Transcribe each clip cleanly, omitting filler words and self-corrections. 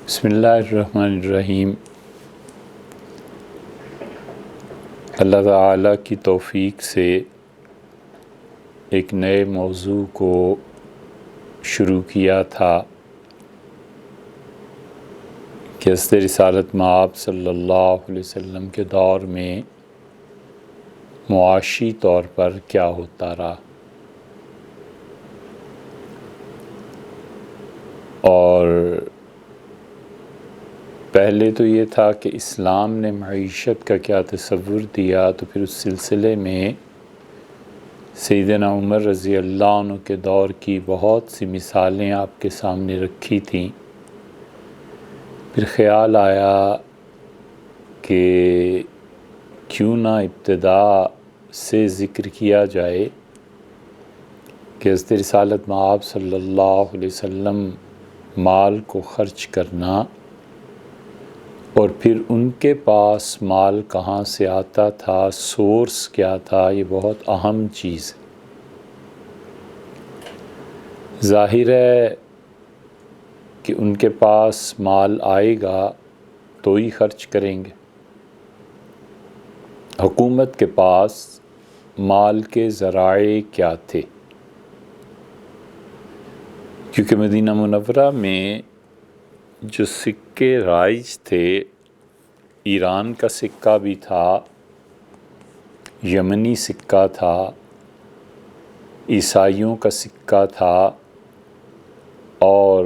بسم اللہ الرحمن الرحیم۔ اللہ تعالیٰ کی توفیق سے ایک نئے موضوع کو شروع کیا تھا کہ حضرت رسالت مآب صلی اللہ علیہ وسلم کے دور میں معاشی طور پر کیا ہوتا رہا، اور پہلے تو یہ تھا کہ اسلام نے معیشت کا کیا تصور دیا، تو پھر اس سلسلے میں سیدنا عمر رضی اللہ عنہ کے دور کی بہت سی مثالیں آپ کے سامنے رکھی تھیں۔ پھر خیال آیا کہ کیوں نہ ابتدا سے ذکر کیا جائے کہ حضرت رسالت مآب صلی اللہ علیہ وسلم مال کو خرچ کرنا اور پھر ان کے پاس مال کہاں سے آتا تھا، سورس کیا تھا، یہ بہت اہم چیز ہے۔ ظاہر ہے کہ ان کے پاس مال آئے گا تو ہی خرچ کریں گے۔ حکومت کے پاس مال کے ذرائع کیا تھے؟ کیونکہ مدینہ منورہ میں جو سکے رائج تھے، ایران کا سکہ بھی تھا، یمنی سکہ تھا، عیسائیوں کا سکہ تھا، اور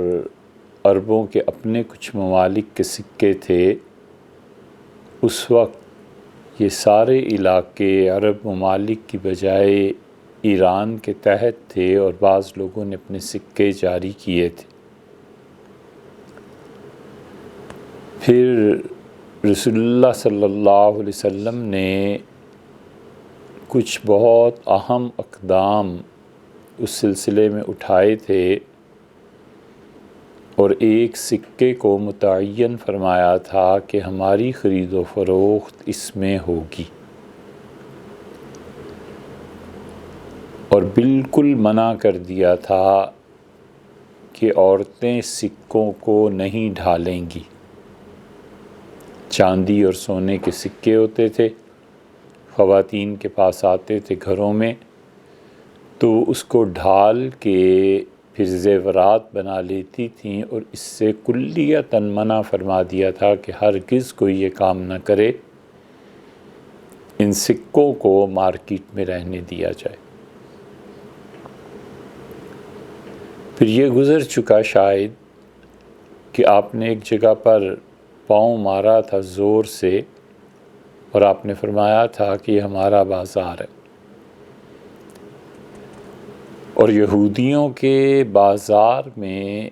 عربوں کے اپنے کچھ ممالک کے سکے تھے۔ اس وقت یہ سارے علاقے عرب ممالک کی بجائے ایران کے تحت تھے، اور بعض لوگوں نے اپنے سکے جاری کیے تھے۔ پھر رسول اللہ صلی اللہ علیہ وسلم نے کچھ بہت اہم اقدام اس سلسلے میں اٹھائے تھے، اور ایک سکے کو متعین فرمایا تھا کہ ہماری خرید و فروخت اس میں ہوگی، اور بالکل منع کر دیا تھا کہ عورتیں سکوں کو نہیں ڈھالیں گی۔ چاندی اور سونے کے سکے ہوتے تھے، خواتین کے پاس آتے تھے گھروں میں، تو اس کو ڈھال کے پھر زیورات بنا لیتی تھیں، اور اس سے کلیتاً منع فرما دیا تھا کہ ہرگز کوئی یہ کام نہ کرے، ان سکوں کو مارکیٹ میں رہنے دیا جائے۔ پھر یہ گزر چکا شاید کہ آپ نے ایک جگہ پر پاؤں مارا تھا زور سے، اور آپ نے فرمایا تھا کہ یہ ہمارا بازار ہے، اور یہودیوں کے بازار میں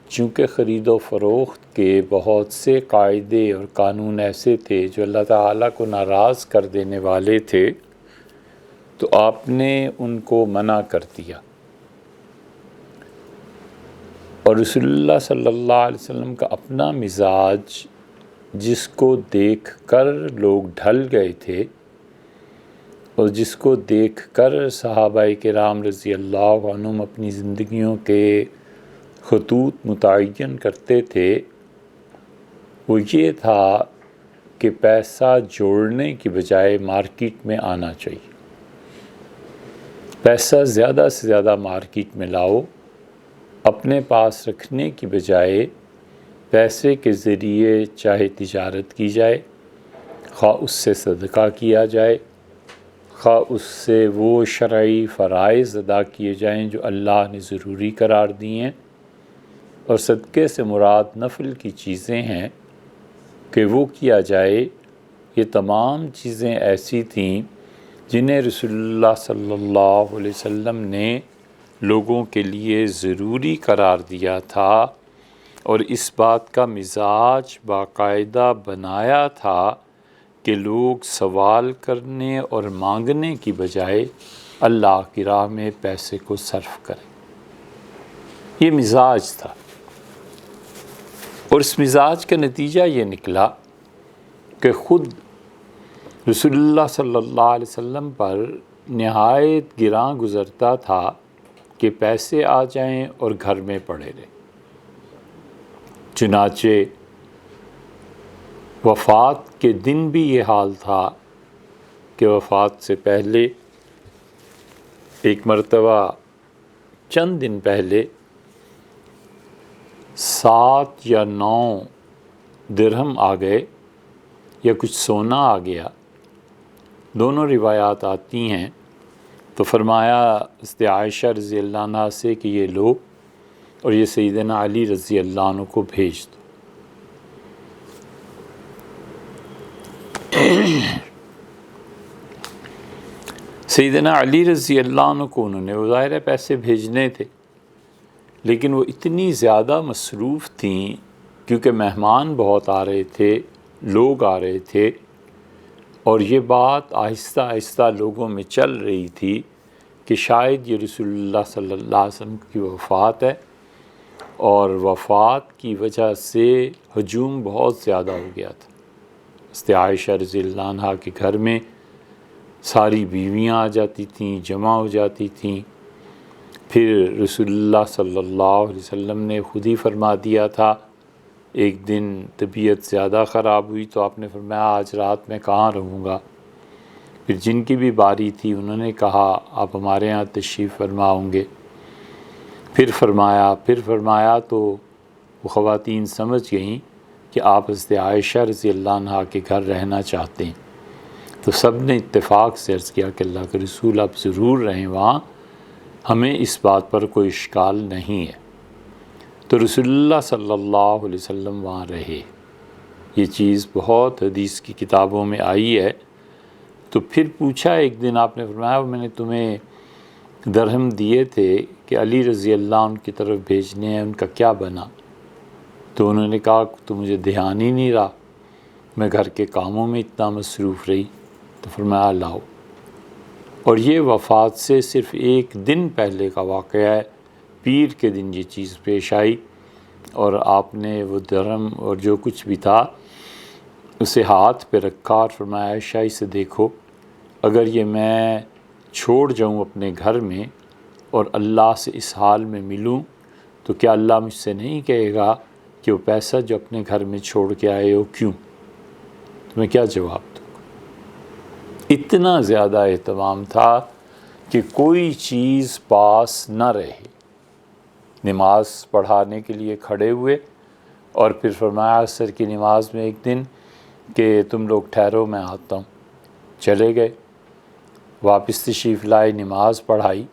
چونکہ خرید و فروخت کے بہت سے قاعدے اور قانون ایسے تھے جو اللہ تعالیٰ کو ناراض کر دینے والے تھے، تو آپ نے ان کو منع کر دیا۔ اور رسول اللہ صلی اللہ علیہ وسلم کا اپنا مزاج، جس کو دیکھ کر لوگ ڈھل گئے تھے، اور جس کو دیکھ کر صحابہ کرام رضی اللہ عنہم اپنی زندگیوں کے خطوط متعین کرتے تھے، وہ یہ تھا کہ پیسہ جوڑنے کی بجائے مارکیٹ میں آنا چاہیے۔ پیسہ زیادہ سے زیادہ مارکیٹ میں لاؤ، اپنے پاس رکھنے کی بجائے پیسے کے ذریعے چاہے تجارت کی جائے، خواہ اس سے صدقہ کیا جائے، خواہ اس سے وہ شرعی فرائض ادا کیے جائیں جو اللہ نے ضروری قرار دی ہیں، اور صدقے سے مراد نفل کی چیزیں ہیں کہ وہ کیا جائے۔ یہ تمام چیزیں ایسی تھیں جنہیں رسول اللہ صلی اللہ علیہ وسلم نے لوگوں کے لیے ضروری قرار دیا تھا، اور اس بات کا مزاج باقاعدہ بنایا تھا کہ لوگ سوال کرنے اور مانگنے کی بجائے اللہ کی راہ میں پیسے کو صرف کریں۔ یہ مزاج تھا، اور اس مزاج کا نتیجہ یہ نکلا کہ خود رسول اللہ صلی اللہ علیہ وسلم پر نہایت گراں گزرتا تھا کہ پیسے آ جائیں اور گھر میں پڑے رہیں۔ چنانچہ وفات کے دن بھی یہ حال تھا کہ وفات سے پہلے ایک مرتبہ چند دن پہلے 7 یا 9 درہم آ گئے یا کچھ سونا آ گیا، دونوں روایات آتی ہیں۔ تو فرمایا حضرت عائشہ رضی اللہ عنہ سے کہ یہ لو اور یہ سیدنا علی رضی اللہ عنہ کو بھیج دو۔ سیدنا علی رضی اللہ عنہ کو انہوں نے ظاہر پیسے بھیجنے تھے، لیکن وہ اتنی زیادہ مصروف تھیں کیونکہ مہمان بہت آ رہے تھے، لوگ آ رہے تھے، اور یہ بات آہستہ آہستہ لوگوں میں چل رہی تھی کہ شاید یہ رسول اللہ صلی اللہ علیہ وسلم کی وفات ہے، اور وفات کی وجہ سے ہجوم بہت زیادہ ہو گیا تھا۔ حضرت عائشہ رضی اللہ عنہ کے گھر میں ساری بیویاں آ جاتی تھیں، جمع ہو جاتی تھیں۔ پھر رسول اللہ صلی اللہ علیہ وسلم نے خود ہی فرما دیا تھا، ایک دن طبیعت زیادہ خراب ہوئی تو آپ نے فرمایا آج رات میں کہاں رہوں گا۔ پھر جن کی بھی باری تھی انہوں نے کہا آپ ہمارے ہاں تشریف فرما ہوں گے۔ پھر فرمایا تو وہ خواتین سمجھ گئیں کہ آپ حضرت عائشہ رضی اللہ عنہ کے گھر رہنا چاہتے ہیں، تو سب نے اتفاق سے عرض کیا کہ اللہ کے رسول آپ ضرور رہیں وہاں، ہمیں اس بات پر کوئی اشکال نہیں ہے۔ تو رسول اللہ صلی اللہ علیہ وسلم وہاں رہے۔ یہ چیز بہت حدیث کی کتابوں میں آئی ہے۔ تو پھر پوچھا ایک دن، آپ نے فرمایا میں نے تمہیں درہم دیے تھے کہ علی رضی اللہ عنہ کی طرف بھیجنے ہیں، ان کا کیا بنا؟ تو انہوں نے کہا تو مجھے دھیان ہی نہیں رہا، میں گھر کے کاموں میں اتنا مصروف رہی۔ تو فرمایا لاؤ۔ اور یہ وفات سے صرف ایک دن پہلے کا واقعہ ہے، پیر کے دن یہ چیز پیش آئی، اور آپ نے وہ درہم اور جو کچھ بھی تھا اسے ہاتھ پہ رکھا اور فرمایا عائشہ اسے دیکھو، اگر یہ میں چھوڑ جاؤں اپنے گھر میں اور اللہ سے اس حال میں ملوں تو کیا اللہ مجھ سے نہیں کہے گا کہ وہ پیسہ جو اپنے گھر میں چھوڑ کے آئے ہو کیوں؟ تو میں کیا جواب دوں؟ اتنا زیادہ اہتمام تھا کہ کوئی چیز پاس نہ رہے۔ نماز پڑھانے کے لیے کھڑے ہوئے اور پھر فرمایا عصر کی نماز میں ایک دن کہ تم لوگ ٹھہرو میں آتا ہوں، چلے گئے، واپس تشریف لائے، نماز پڑھائی۔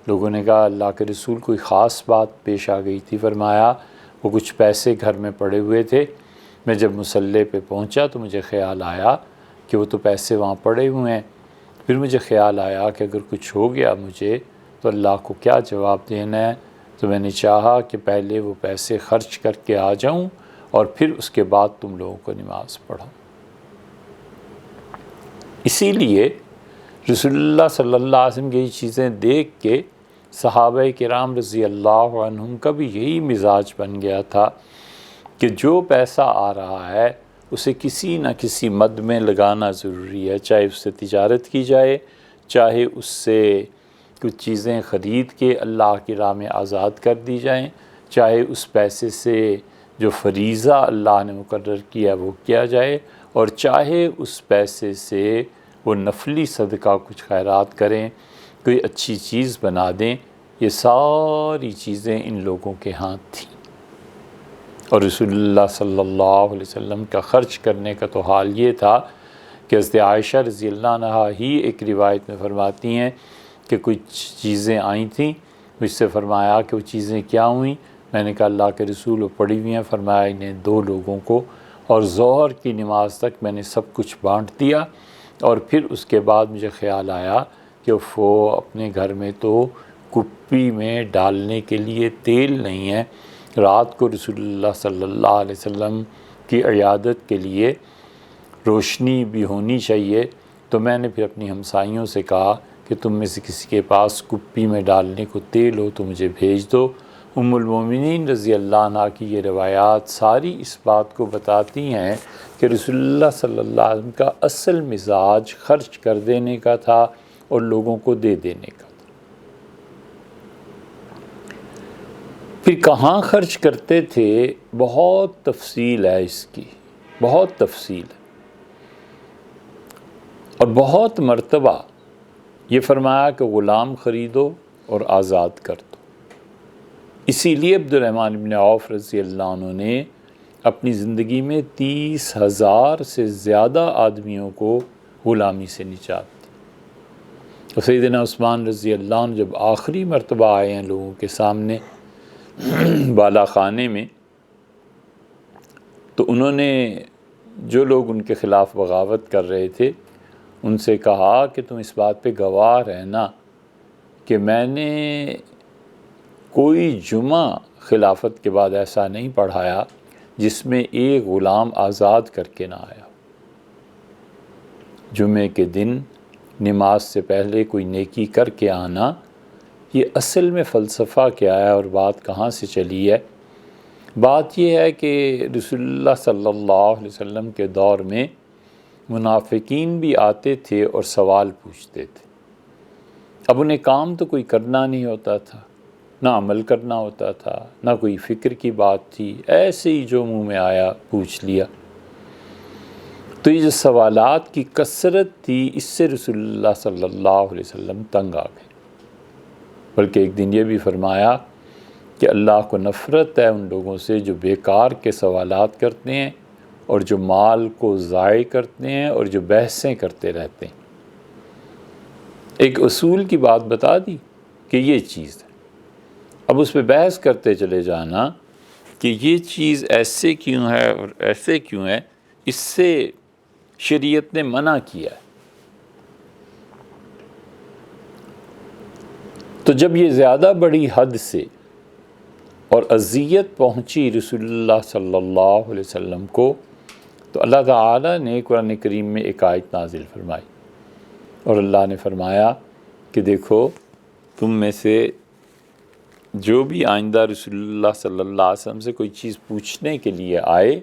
لوگوں نے کہا اللہ کے رسول کوئی خاص بات پیش آ گئی تھی؟ فرمایا وہ کچھ پیسے گھر میں پڑے ہوئے تھے، میں جب مصلی پہ پہنچا تو مجھے خیال آیا کہ وہ تو پیسے وہاں پڑے ہوئے ہیں، پھر مجھے خیال آیا کہ اگر کچھ ہو گیا مجھے تو اللہ کو کیا جواب دینا ہے، تو میں نے چاہا کہ پہلے وہ پیسے خرچ کر کے آ جاؤں اور پھر اس کے بعد تم لوگوں کو نماز پڑھاؤں۔ اسی لیے رسول اللہ صلی اللہ علیہ وسلم کی یہ چیزیں دیکھ کے صحابہ کرام رضی اللہ عنہم کا بھی یہی مزاج بن گیا تھا کہ جو پیسہ آ رہا ہے اسے کسی نہ کسی مد میں لگانا ضروری ہے، چاہے اس سے تجارت کی جائے، چاہے اس سے کچھ چیزیں خرید کے اللہ کی راہ میں آزاد کر دی جائیں، چاہے اس پیسے سے جو فریضہ اللہ نے مقرر کیا وہ کیا جائے، اور چاہے اس پیسے سے وہ نفلی صدقہ کچھ خیرات کریں، کوئی اچھی چیز بنا دیں۔ یہ ساری چیزیں ان لوگوں کے ہاتھ تھیں، اور رسول اللہ صلی اللہ علیہ وسلم کا خرچ کرنے کا تو حال یہ تھا کہ حضرت عائشہ رضی اللہ عنہ ہی ایک روایت میں فرماتی ہیں کہ کچھ چیزیں آئی تھیں، مجھ سے فرمایا کہ وہ چیزیں کیا ہوئیں؟ میں نے کہا اللہ کے رسول وہ پڑھی ہوئی ہیں۔ فرمایا انہیں 2 لوگوں کو، اور ظہر کی نماز تک میں نے سب کچھ بانٹ دیا، اور پھر اس کے بعد مجھے خیال آیا کہ وہ اپنے گھر میں تو کپی میں ڈالنے کے لیے تیل نہیں ہے، رات کو رسول اللہ صلی اللہ علیہ وسلم کی عیادت کے لیے روشنی بھی ہونی چاہیے، تو میں نے پھر اپنی ہمسائیوں سے کہا کہ تم میں سے کسی کے پاس کپی میں ڈالنے کو تیل ہو تو مجھے بھیج دو۔ ام المومنین رضی اللہ عنہ کی یہ روایات ساری اس بات کو بتاتی ہیں کہ رسول اللہ صلی اللہ علیہ وسلم کا اصل مزاج خرچ کر دینے کا تھا اور لوگوں کو دے دینے کا تھا۔ پھر کہاں خرچ کرتے تھے، بہت تفصیل ہے اس کی، بہت تفصیل ہے، اور بہت مرتبہ یہ فرمایا کہ غلام خریدو اور آزاد کر دو۔ اسی لیے عبد الرحمن بن عوف رضی اللہ عنہ نے اپنی زندگی میں 30,000 سے زیادہ آدمیوں کو غلامی سے نجات دی۔ اور سیدنا عثمان رضی اللہ عنہ جب آخری مرتبہ آئے ہیں لوگوں کے سامنے بالا خانے میں، تو انہوں نے جو لوگ ان کے خلاف بغاوت کر رہے تھے ان سے کہا کہ تم اس بات پہ گواہ رہنا کہ میں نے کوئی جمعہ خلافت کے بعد ایسا نہیں پڑھایا جس میں ایک غلام آزاد کر کے نہ آیا۔ جمعے کے دن نماز سے پہلے کوئی نیکی کر کے آنا، یہ اصل میں فلسفہ کیا ہے اور بات کہاں سے چلی ہے؟ بات یہ ہے کہ رسول اللہ صلی اللہ علیہ وسلم کے دور میں منافقین بھی آتے تھے اور سوال پوچھتے تھے۔ اب انہیں کام تو کوئی کرنا نہیں ہوتا تھا، نہ عمل کرنا ہوتا تھا، نہ کوئی فکر کی بات تھی، ایسے ہی جو منہ میں آیا پوچھ لیا۔ تو یہ جو سوالات کی کثرت تھی، اس سے رسول اللہ صلی اللہ علیہ وسلم تنگ آ گئے، بلکہ ایک دن یہ بھی فرمایا کہ اللہ کو نفرت ہے ان لوگوں سے جو بیکار کے سوالات کرتے ہیں اور جو مال کو ضائع کرتے ہیں اور جو بحثیں کرتے رہتے ہیں۔ ایک اصول کی بات بتا دی کہ یہ چیز ہے، اب اس پہ بحث کرتے چلے جانا کہ یہ چیز ایسے کیوں ہے اور ایسے کیوں ہے، اس سے شریعت نے منع کیا ہے۔ تو جب یہ زیادہ بڑی حد سے اور اذیت پہنچی رسول اللہ صلی اللہ علیہ وسلم کو، تو اللہ تعالیٰ نے قرآن کریم میں ایک آیت نازل فرمائی، اور اللہ نے فرمایا کہ دیکھو تم میں سے جو بھی آئندہ رسول اللہ صلی اللہ علیہ وسلم سے کوئی چیز پوچھنے کے لیے آئے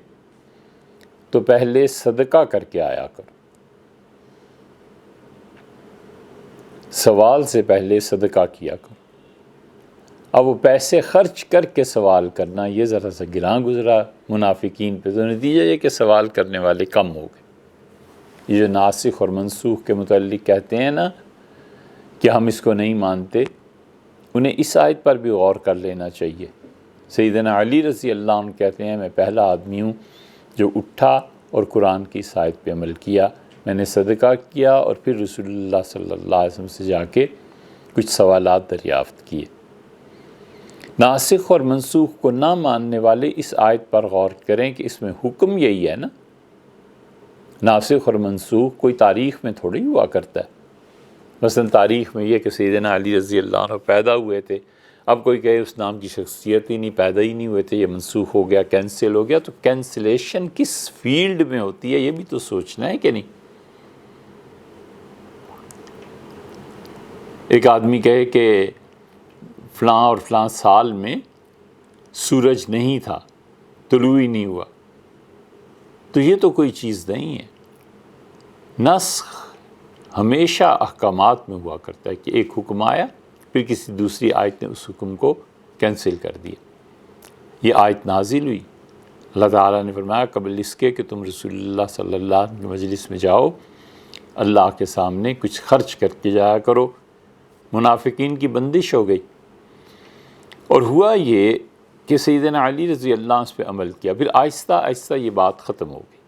تو پہلے صدقہ کر کے آیا کرو، سوال سے پہلے صدقہ کیا کرو۔ اب وہ پیسے خرچ کر کے سوال کرنا یہ ذرا سا گراں گزرا منافقین پہ، تو نتیجہ یہ کہ سوال کرنے والے کم ہو گئے۔ یہ جو ناسخ اور منسوخ کے متعلق کہتے ہیں نا کہ ہم اس کو نہیں مانتے، انہیں اس آیت پر بھی غور کر لینا چاہیے۔ سیدنا علی رضی اللہ عنہ کہتے ہیں میں پہلا آدمی ہوں جو اٹھا اور قرآن کی اس آیت پہ عمل کیا، میں نے صدقہ کیا اور پھر رسول اللہ صلی اللہ علیہ وسلم سے جا کے کچھ سوالات دریافت کیے۔ ناسخ اور منسوخ کو نہ ماننے والے اس آیت پر غور کریں کہ اس میں حکم یہی ہے نا۔ ناسخ اور منسوخ کوئی تاریخ میں تھوڑی ہوا کرتا ہے، مثلا تاریخ میں یہ کہ سیدنا علی رضی اللہ عنہ پیدا ہوئے تھے، اب کوئی کہے اس نام کی شخصیت ہی نہیں، پیدا ہی نہیں ہوئے تھے، یہ منسوخ ہو گیا، کینسل ہو گیا، تو کینسلیشن کس فیلڈ میں ہوتی ہے یہ بھی تو سوچنا ہے کہ نہیں۔ ایک آدمی کہے کہ فلاں اور فلاں سال میں سورج نہیں تھا، طلوع ہی نہیں ہوا، تو یہ تو کوئی چیز نہیں ہے۔ نسخ ہمیشہ احکامات میں ہوا کرتا ہے کہ ایک حکم آیا پھر کسی دوسری آیت نے اس حکم کو کینسل کر دیا۔ یہ آیت نازل ہوئی، اللہ تعالیٰ نے فرمایا قبل اس کے کہ تم رسول اللہ صلی اللہ علیہ وسلم کی مجلس میں جاؤ، اللہ کے سامنے کچھ خرچ کر کے جایا کرو۔ منافقین کی بندش ہو گئی، اور ہوا یہ کہ سیدنا علی رضی اللہ عنہ اس پہ عمل کیا، پھر آہستہ آہستہ یہ بات ختم ہو گئی،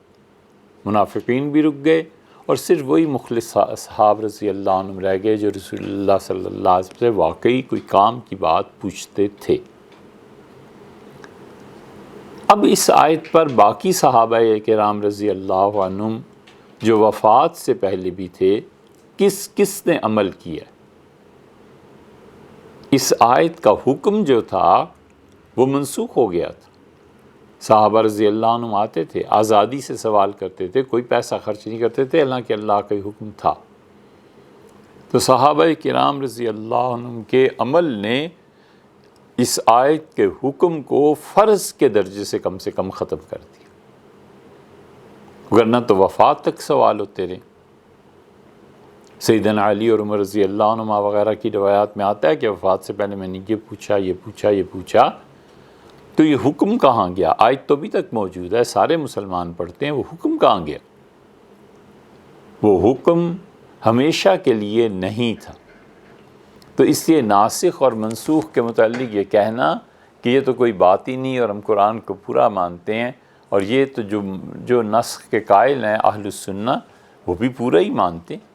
منافقین بھی رک گئے اور صرف وہی مخلص اصحاب رضی اللہ عنہم رہ گئے جو رسول اللہ صلی اللہ علیہ وسلم سے واقعی کوئی کام کی بات پوچھتے تھے۔ اب اس آیت پر باقی صحابہ کرام رضی اللہ عنہم جو وفات سے پہلے بھی تھے، کس نے عمل کیا؟ اس آیت کا حکم جو تھا وہ منسوخ ہو گیا تھا۔ صحابہ رضی اللہ عنہم آتے تھے، آزادی سے سوال کرتے تھے، کوئی پیسہ خرچ نہیں کرتے تھے، حالانکہ اللہ کا حکم تھا۔ تو صحابہ کرام رضی اللہ عنہم کے عمل نے اس آیت کے حکم کو فرض کے درجے سے کم ختم کر دیا، ورنہ تو وفات تک سوال ہوتے رہے۔ سیدنا علی اور عمر رضی اللہ عنہما وغیرہ کی روایات میں آتا ہے کہ وفات سے پہلے میں نے یہ پوچھا، تو یہ حکم کہاں گیا؟ آیت تو ابھی تک موجود ہے، سارے مسلمان پڑھتے ہیں، وہ حکم کہاں گیا؟ وہ حکم ہمیشہ کے لیے نہیں تھا۔ تو اس لیے ناسخ اور منسوخ کے متعلق یہ کہنا کہ یہ تو کوئی بات ہی نہیں اور ہم قرآن کو پورا مانتے ہیں، اور یہ تو جو نسخ کے قائل ہیں اہل السنہ وہ بھی پورا ہی مانتے ہیں۔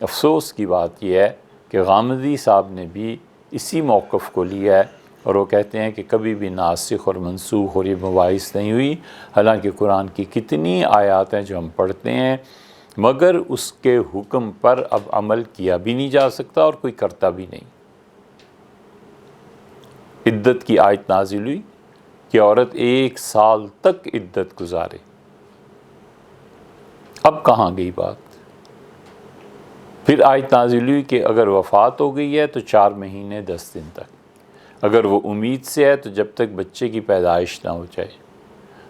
افسوس کی بات یہ ہے کہ غامدی صاحب نے بھی اسی موقف کو لیا ہے، اور وہ کہتے ہیں کہ کبھی بھی ناسخ اور منسوخ اور یہ مباحث نہیں ہوئی، حالانکہ قرآن کی کتنی آیات ہیں جو ہم پڑھتے ہیں مگر اس کے حکم پر اب عمل کیا بھی نہیں جا سکتا اور کوئی کرتا بھی نہیں۔ عدت کی آیت نازل ہوئی کہ عورت 1 سال تک عدت گزارے، اب کہاں گئی بات؟ پھر آیت نازل ہوئی کہ اگر وفات ہو گئی ہے تو 4 مہینے 10 دن تک، اگر وہ امید سے ہے تو جب تک بچے کی پیدائش نہ ہو جائے،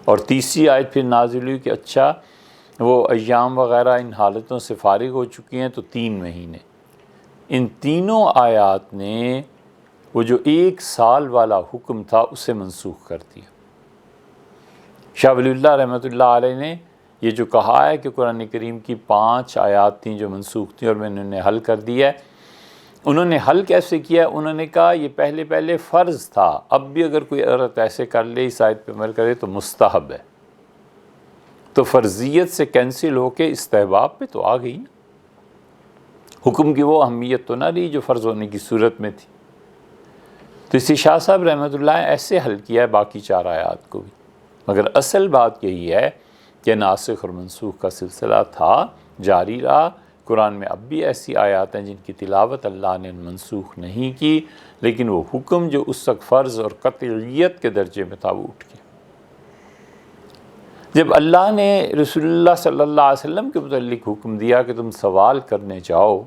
اور تیسری آیت پھر نازل ہوئی کہ اچھا وہ ایام وغیرہ ان حالتوں سے فارغ ہو چکی ہیں تو 3 مہینے۔ ان تینوں آیات نے وہ جو 1 سال والا حکم تھا اسے منسوخ کر دیا۔ شاہ ولی اللہ رحمۃ اللہ علیہ نے یہ جو کہا ہے کہ قرآن کریم کی 5 آیات تھیں جو منسوخ تھیں اور میں نے انہیں حل کر دیا ہے، انہوں نے حل کیسے کیا؟ انہوں نے کہا یہ پہلے فرض تھا، اب بھی اگر کوئی عورت ایسے کر لے، اس آیت پہ عمل کرے تو مستحب ہے، تو فرضیت سے کینسل ہو کے استحباب پہ تو آ گئی نا، حکم کی وہ اہمیت تو نہ رہی جو فرض ہونے کی صورت میں تھی۔ تو اسی شاہ صاحب رحمۃ اللہ ایسے حل کیا ہے باقی 4 آیات کو بھی، مگر اصل بات یہی ہے کہ ناسخ اور منسوخ کا سلسلہ تھا، جاری رہا۔ قرآن میں اب بھی ایسی آیات ہیں جن کی تلاوت اللہ نے منسوخ نہیں کی، لیکن وہ حکم جو اس وقت فرض اور قطعیت کے درجے میں تھا وہ اٹھ گیا۔ جب اللہ نے رسول اللہ صلی اللہ علیہ وسلم کے متعلق حکم دیا کہ تم سوال کرنے جاؤ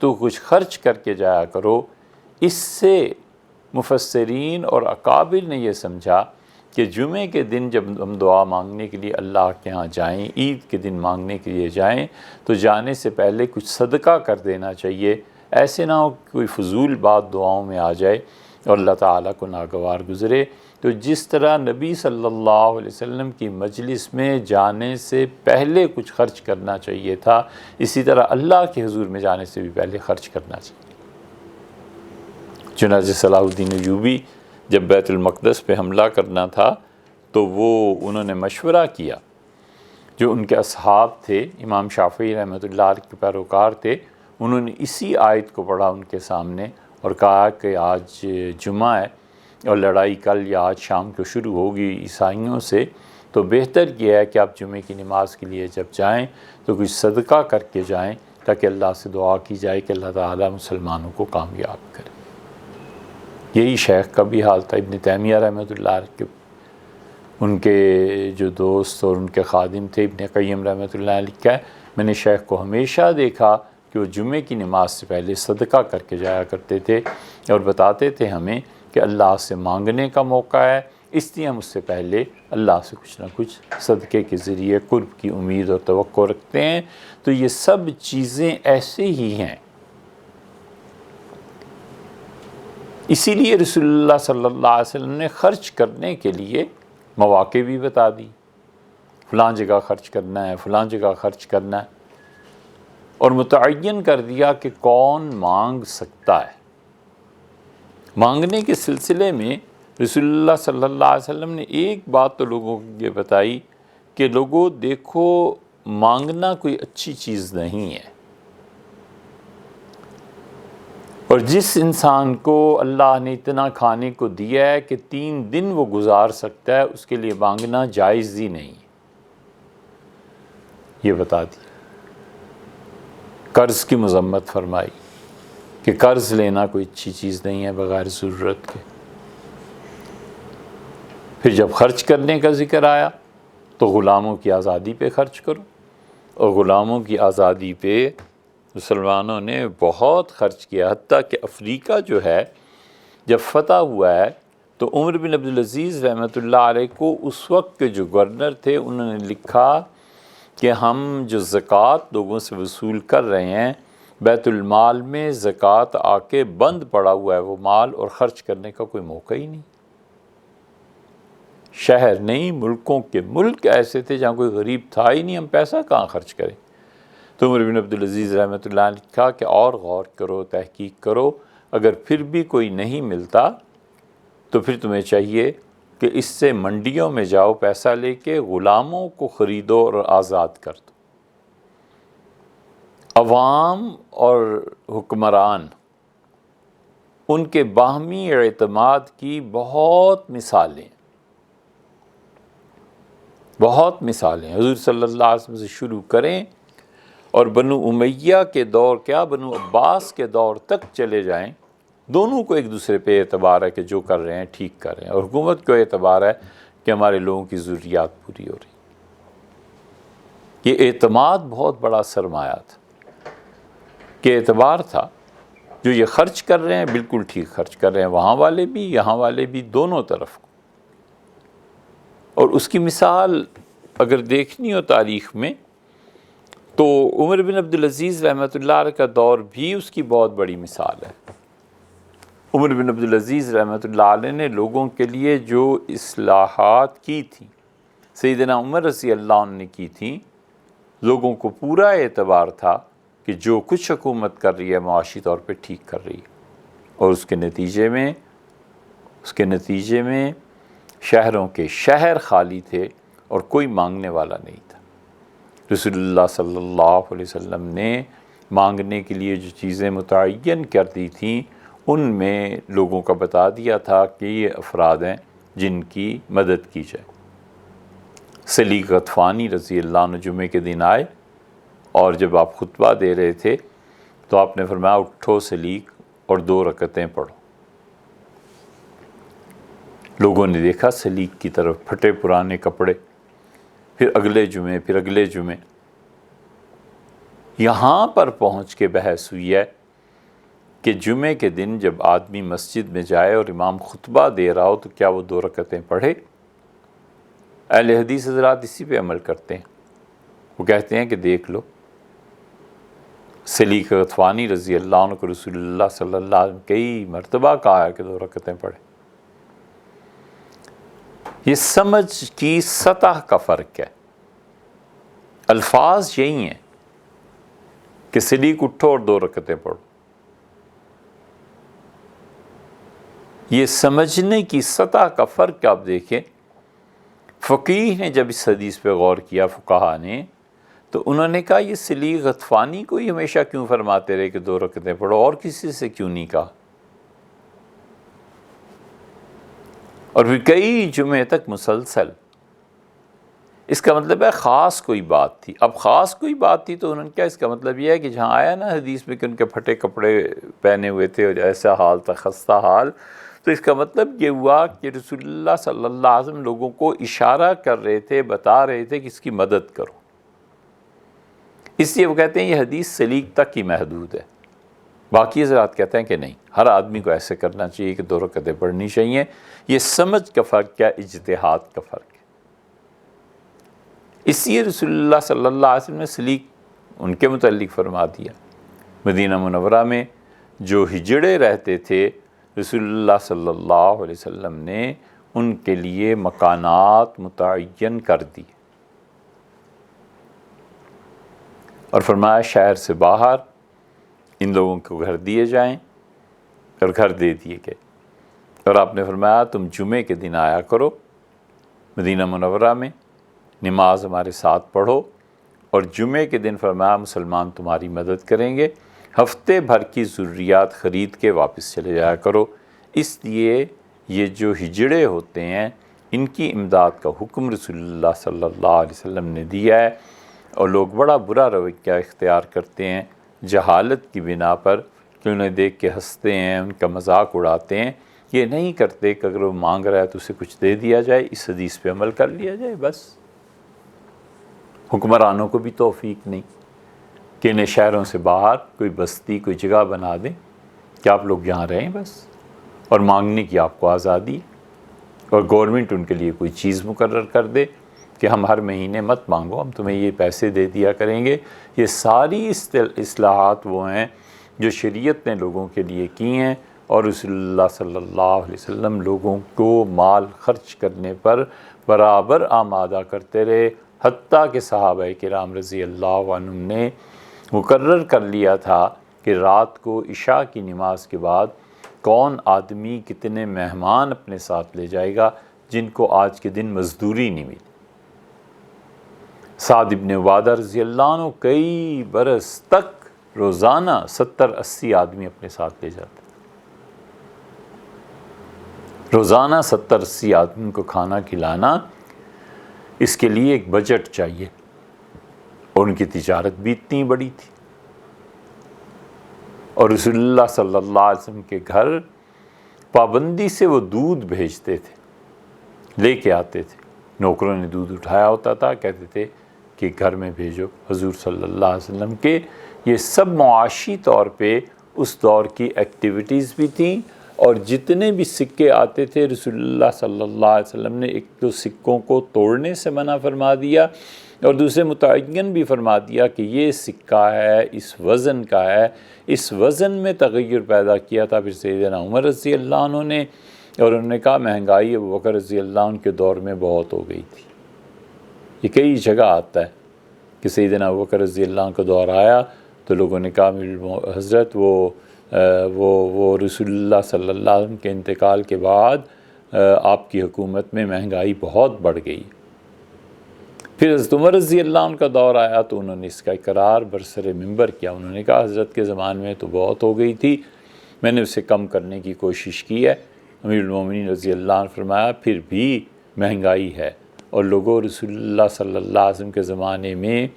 تو کچھ خرچ کر کے جایا کرو، اس سے مفسرین اور اکابر نے یہ سمجھا کہ جمعے کے دن جب ہم دعا مانگنے کے لیے اللہ کے ہاں جائیں، عید کے دن مانگنے کے لیے جائیں تو جانے سے پہلے کچھ صدقہ کر دینا چاہیے، ایسے نہ ہو کہ کوئی فضول بات دعاؤں میں آ جائے اور اللہ تعالیٰ کو ناگوار گزرے۔ تو جس طرح نبی صلی اللہ علیہ وسلم کی مجلس میں جانے سے پہلے کچھ خرچ کرنا چاہیے تھا، اسی طرح اللہ کے حضور میں جانے سے بھی پہلے خرچ کرنا چاہیے۔ چنانچہ صلاح الدین ایوبی جب بیت المقدس پہ حملہ کرنا تھا تو انہوں نے مشورہ کیا، جو ان کے اصحاب تھے، امام شافعی رحمۃ اللہ علیہ کے پیروکار تھے، انہوں نے اسی آیت کو پڑھا ان کے سامنے اور کہا کہ آج جمعہ ہے اور لڑائی کل یا آج شام کو شروع ہوگی عیسائیوں سے، تو بہتر یہ ہے کہ آپ جمعے کی نماز کے لیے جب جائیں تو کچھ صدقہ کر کے جائیں تاکہ اللہ سے دعا کی جائے کہ اللہ تعالیٰ مسلمانوں کو کامیاب کرے۔ یہی شیخ کا بھی حال تھا، ابن تیمیہ رحمۃ اللہ علیہ کے ان کے جو دوست اور ان کے خادم تھے ابن قیم رحمۃ اللہ علیہ کا، میں نے شیخ کو ہمیشہ دیکھا کہ وہ جمعے کی نماز سے پہلے صدقہ کر کے جایا کرتے تھے اور بتاتے تھے ہمیں کہ اللہ سے مانگنے کا موقع ہے، اس لیے ہم اس سے پہلے اللہ سے کچھ نہ کچھ صدقے کے ذریعے قرب کی امید اور توقع رکھتے ہیں۔ تو یہ سب چیزیں ایسے ہی ہیں، اسی لیے رسول اللہ صلی اللہ علیہ وسلم نے خرچ کرنے کے لیے مواقع بھی بتا دی، فلاں جگہ خرچ کرنا ہے، فلاں جگہ خرچ کرنا ہے، اور متعین کر دیا کہ کون مانگ سکتا ہے۔ مانگنے کے سلسلے میں رسول اللہ صلی اللہ علیہ وسلم نے ایک بات تو لوگوں کو یہ بتائی کہ لوگوں دیکھو، مانگنا کوئی اچھی چیز نہیں ہے، اور جس انسان کو اللہ نے اتنا کھانے کو دیا ہے کہ 3 دن وہ گزار سکتا ہے، اس کے لیے مانگنا جائز ہی نہیں، یہ بتا دیا۔ قرض کی مذمت فرمائی کہ قرض لینا کوئی اچھی چیز نہیں ہے بغیر ضرورت کے۔ پھر جب خرچ کرنے کا ذکر آیا تو غلاموں کی آزادی پہ خرچ کرو، اور غلاموں کی آزادی پہ مسلمانوں نے بہت خرچ کیا، حتیٰ کہ افریقہ جو ہے جب فتح ہوا ہے تو عمر بن عبدالعزیز رحمۃ اللہ علیہ کو اس وقت کے جو گورنر تھے انہوں نے لکھا کہ ہم جو زکوٰۃ لوگوں سے وصول کر رہے ہیں، بیت المال میں زکوٰۃ آ کے بند پڑا ہوا ہے وہ مال، اور خرچ کرنے کا کوئی موقع ہی نہیں۔ شہر نہیں ملکوں کے ملک ایسے تھے جہاں کوئی غریب تھا ہی نہیں، ہم پیسہ کہاں خرچ کریں؟ تو عمر بن عبدالعزیز رحمۃ اللہ نے کہا کہ اور غور کرو، تحقیق کرو، اگر پھر بھی کوئی نہیں ملتا تو پھر تمہیں چاہیے کہ اس سے منڈیوں میں جاؤ، پیسہ لے کے غلاموں کو خریدو اور آزاد کر دو۔ عوام اور حکمران ان کے باہمی اعتماد کی بہت مثالیں حضور صلی اللہ علیہ وسلم سے شروع کریں اور بنو امیہ کے دور کیا بنو عباس کے دور تک چلے جائیں، دونوں کو ایک دوسرے پہ اعتبار ہے کہ جو کر رہے ہیں ٹھیک کر رہے ہیں، اور حکومت کو اعتبار ہے کہ ہمارے لوگوں کی ضروریات پوری ہو رہی۔ یہ اعتماد بہت بڑا سرمایہ تھا کہ اعتبار تھا جو یہ خرچ کر رہے ہیں بالکل ٹھیک خرچ کر رہے ہیں، وہاں والے بھی یہاں والے بھی، دونوں طرف کو۔ اور اس کی مثال اگر دیکھنی ہو تاریخ میں تو عمر بن عبدالعزیز رحمۃ اللہ علیہ کا دور بھی اس کی بہت بڑی مثال ہے۔ عمر بن عبدالعزیز رحمۃ اللہ علیہ نے لوگوں کے لیے جو اصلاحات کی تھیں، سیدنا عمر رضی اللہ عنہ نے کی تھیں، لوگوں کو پورا اعتبار تھا کہ جو کچھ حکومت کر رہی ہے معاشی طور پہ ٹھیک کر رہی ہے، اور اس کے نتیجے میں شہروں کے شہر خالی تھے اور کوئی مانگنے والا نہیں تھا۔ رسول اللہ صلی اللہ علیہ وسلم نے مانگنے کے لیے جو چیزیں متعین کر دی تھیں ان میں لوگوں کا بتا دیا تھا کہ یہ افراد ہیں جن کی مدد کی جائے۔ سلیق غطفانی رضی اللہ عنہ جمعے کے دن آئے اور جب آپ خطبہ دے رہے تھے تو آپ نے فرمایا اٹھو سلیق اور 2 رکعتیں پڑھو۔ لوگوں نے دیکھا سلیق کی طرف، پھٹے پرانے کپڑے، پھر اگلے جمعے یہاں پر پہنچ کے بحث ہوئی ہے کہ جمعے کے دن جب آدمی مسجد میں جائے اور امام خطبہ دے رہا ہو تو کیا وہ 2 رکعتیں پڑھے؟ اہل حدیث حضرات اسی پہ عمل کرتے ہیں، وہ کہتے ہیں کہ دیکھ لو سلیق غطفانی رضی اللہ عنہ کو رسول اللہ صلی اللہ علیہ وسلم کئی مرتبہ کہا ہے کہ 2 رکعتیں پڑھے۔ یہ سمجھ کی سطح کا فرق ہے، الفاظ یہی ہیں کہ سلیق اٹھو اور 2 رکعتیں پڑھو، یہ سمجھنے کی سطح کا فرق آپ دیکھیں۔ فقیہ نے جب اس حدیث پہ غور کیا، فقہا نے، تو انہوں نے کہا یہ سلیق غطفانی کو ہی ہمیشہ کیوں فرماتے رہے کہ 2 رکعتیں پڑھو، اور کسی سے کیوں نہیں کہا؟ اور پھر کئی جمعے تک مسلسل۔ اس کا مطلب ہے خاص کوئی بات تھی۔ اب خاص کوئی بات تھی تو انہوں نے کیا، اس کا مطلب یہ ہے کہ جہاں آیا نا حدیث میں کہ ان کے پھٹے کپڑے پہنے ہوئے تھے اور ایسا حال تھا، خستہ حال، تو اس کا مطلب یہ ہوا کہ رسول اللہ صلی اللہ علیہ وسلم لوگوں کو اشارہ کر رہے تھے، بتا رہے تھے کہ اس کی مدد کرو۔ اس لیے وہ کہتے ہیں یہ حدیث سلیق تک ہی محدود ہے۔ باقی حضرات کہتے ہیں کہ نہیں، ہر آدمی کو ایسے کرنا چاہیے کہ 2 رکعتیں پڑھنی چاہیے۔ یہ سمجھ کا فرق کیا، اجتہاد کا فرق ہے۔ اس لیے رسول اللہ صلی اللہ علیہ وسلم نے سلیق ان کے متعلق فرما دیا۔ مدینہ منورہ میں جو ہجڑے رہتے تھے، رسول اللہ صلی اللہ علیہ وسلم نے ان کے لیے مکانات متعین کر دی اور فرمایا شہر سے باہر ان لوگوں کو گھر دیے جائیں، اور گھر دے دیے گئے۔ اور آپ نے فرمایا تم جمعے کے دن آیا کرو مدینہ منورہ میں، نماز ہمارے ساتھ پڑھو، اور جمعے کے دن فرمایا مسلمان تمہاری مدد کریں گے، ہفتے بھر کی ضروریات خرید کے واپس چلے جایا کرو۔ اس لیے یہ جو ہجڑے ہوتے ہیں ان کی امداد کا حکم رسول اللہ صلی اللہ علیہ وسلم نے دیا ہے، اور لوگ بڑا برا رویہ اختیار کرتے ہیں جہالت کی بنا پر کہ انہیں دیکھ کے ہنستے ہیں، ان کا مذاق اڑاتے ہیں۔ یہ نہیں کرتے کہ اگر وہ مانگ رہا ہے تو اسے کچھ دے دیا جائے، اس حدیث پہ عمل کر لیا جائے بس۔ حکمرانوں کو بھی توفیق نہیں کہ انہیں شہروں سے باہر کوئی بستی، کوئی جگہ بنا دیں کہ آپ لوگ یہاں رہیں بس، اور مانگنے کی آپ کو آزادی، اور گورنمنٹ ان کے لیے کوئی چیز مقرر کر دے کہ ہم ہر مہینے مت مانگو، ہم تمہیں یہ پیسے دے دیا کریں گے۔ یہ ساری اصلاحات وہ ہیں جو شریعت نے لوگوں کے لیے کی ہیں، اور رسول اللہ صلی اللہ علیہ وسلم لوگوں کو مال خرچ کرنے پر برابر آمادہ کرتے رہے، حتیٰ کہ صحابہ کرام رضی اللہ عنہم نے مقرر کر لیا تھا کہ رات کو عشاء کی نماز کے بعد کون آدمی کتنے مہمان اپنے ساتھ لے جائے گا جن کو آج کے دن مزدوری نہیں ملی۔ سعد بن عبادہ رضی اللہ عنہ کئی برس تک روزانہ 70-80 آدمی اپنے ساتھ لے جاتے، روزانہ 70-80 آدمی کو کھانا کھلانا، اس کے لیے ایک بجٹ چاہیے، اور ان کی تجارت بھی اتنی بڑی تھی۔ اور رسول اللہ صلی اللہ علیہ وسلم کے گھر پابندی سے وہ دودھ بھیجتے تھے، لے کے آتے تھے، نوکروں نے دودھ اٹھایا ہوتا تھا، کہتے تھے کہ گھر میں بھیجو حضور صلی اللہ علیہ وسلم کے۔ یہ سب معاشی طور پہ اس دور کی ایکٹیویٹیز بھی تھیں، اور جتنے بھی سکے آتے تھے رسول اللہ صلی اللہ علیہ وسلم نے ایک تو سکوں کو توڑنے سے منع فرما دیا، اور دوسرے متعین بھی فرما دیا کہ یہ سکہ ہے، اس وزن کا ہے۔ اس وزن میں تغیر پیدا کیا تھا پھر سیدنا عمر رضی اللہ عنہ نے، اور انہوں نے کہا مہنگائی ابو بکر رضی اللہ عنہ کے دور میں بہت ہو گئی تھی۔ یہ کئی جگہ آتا ہے کہ سیدنا ابو بکر رضی اللہ عنہ کا دور آیا تو لوگوں نے کہا حضرت وہ رسول اللہ صلی اللہ علیہ وسلم کے انتقال کے بعد آپ کی حکومت میں مہنگائی بہت بڑھ گئی۔ پھر حضرت عمر رضی اللہ عنہ کا دور آیا تو انہوں نے اس کا اقرار برسر منبر کیا، انہوں نے کہا حضرت کے زمانے میں تو بہت ہو گئی تھی، میں نے اسے کم کرنے کی کوشش کی ہے۔ امیر المومنین رضی اللہ عنہ فرمایا پھر بھی مہنگائی ہے، اور لوگوں رسول اللہ صلی اللہ علیہ وسلم کے زمانے میں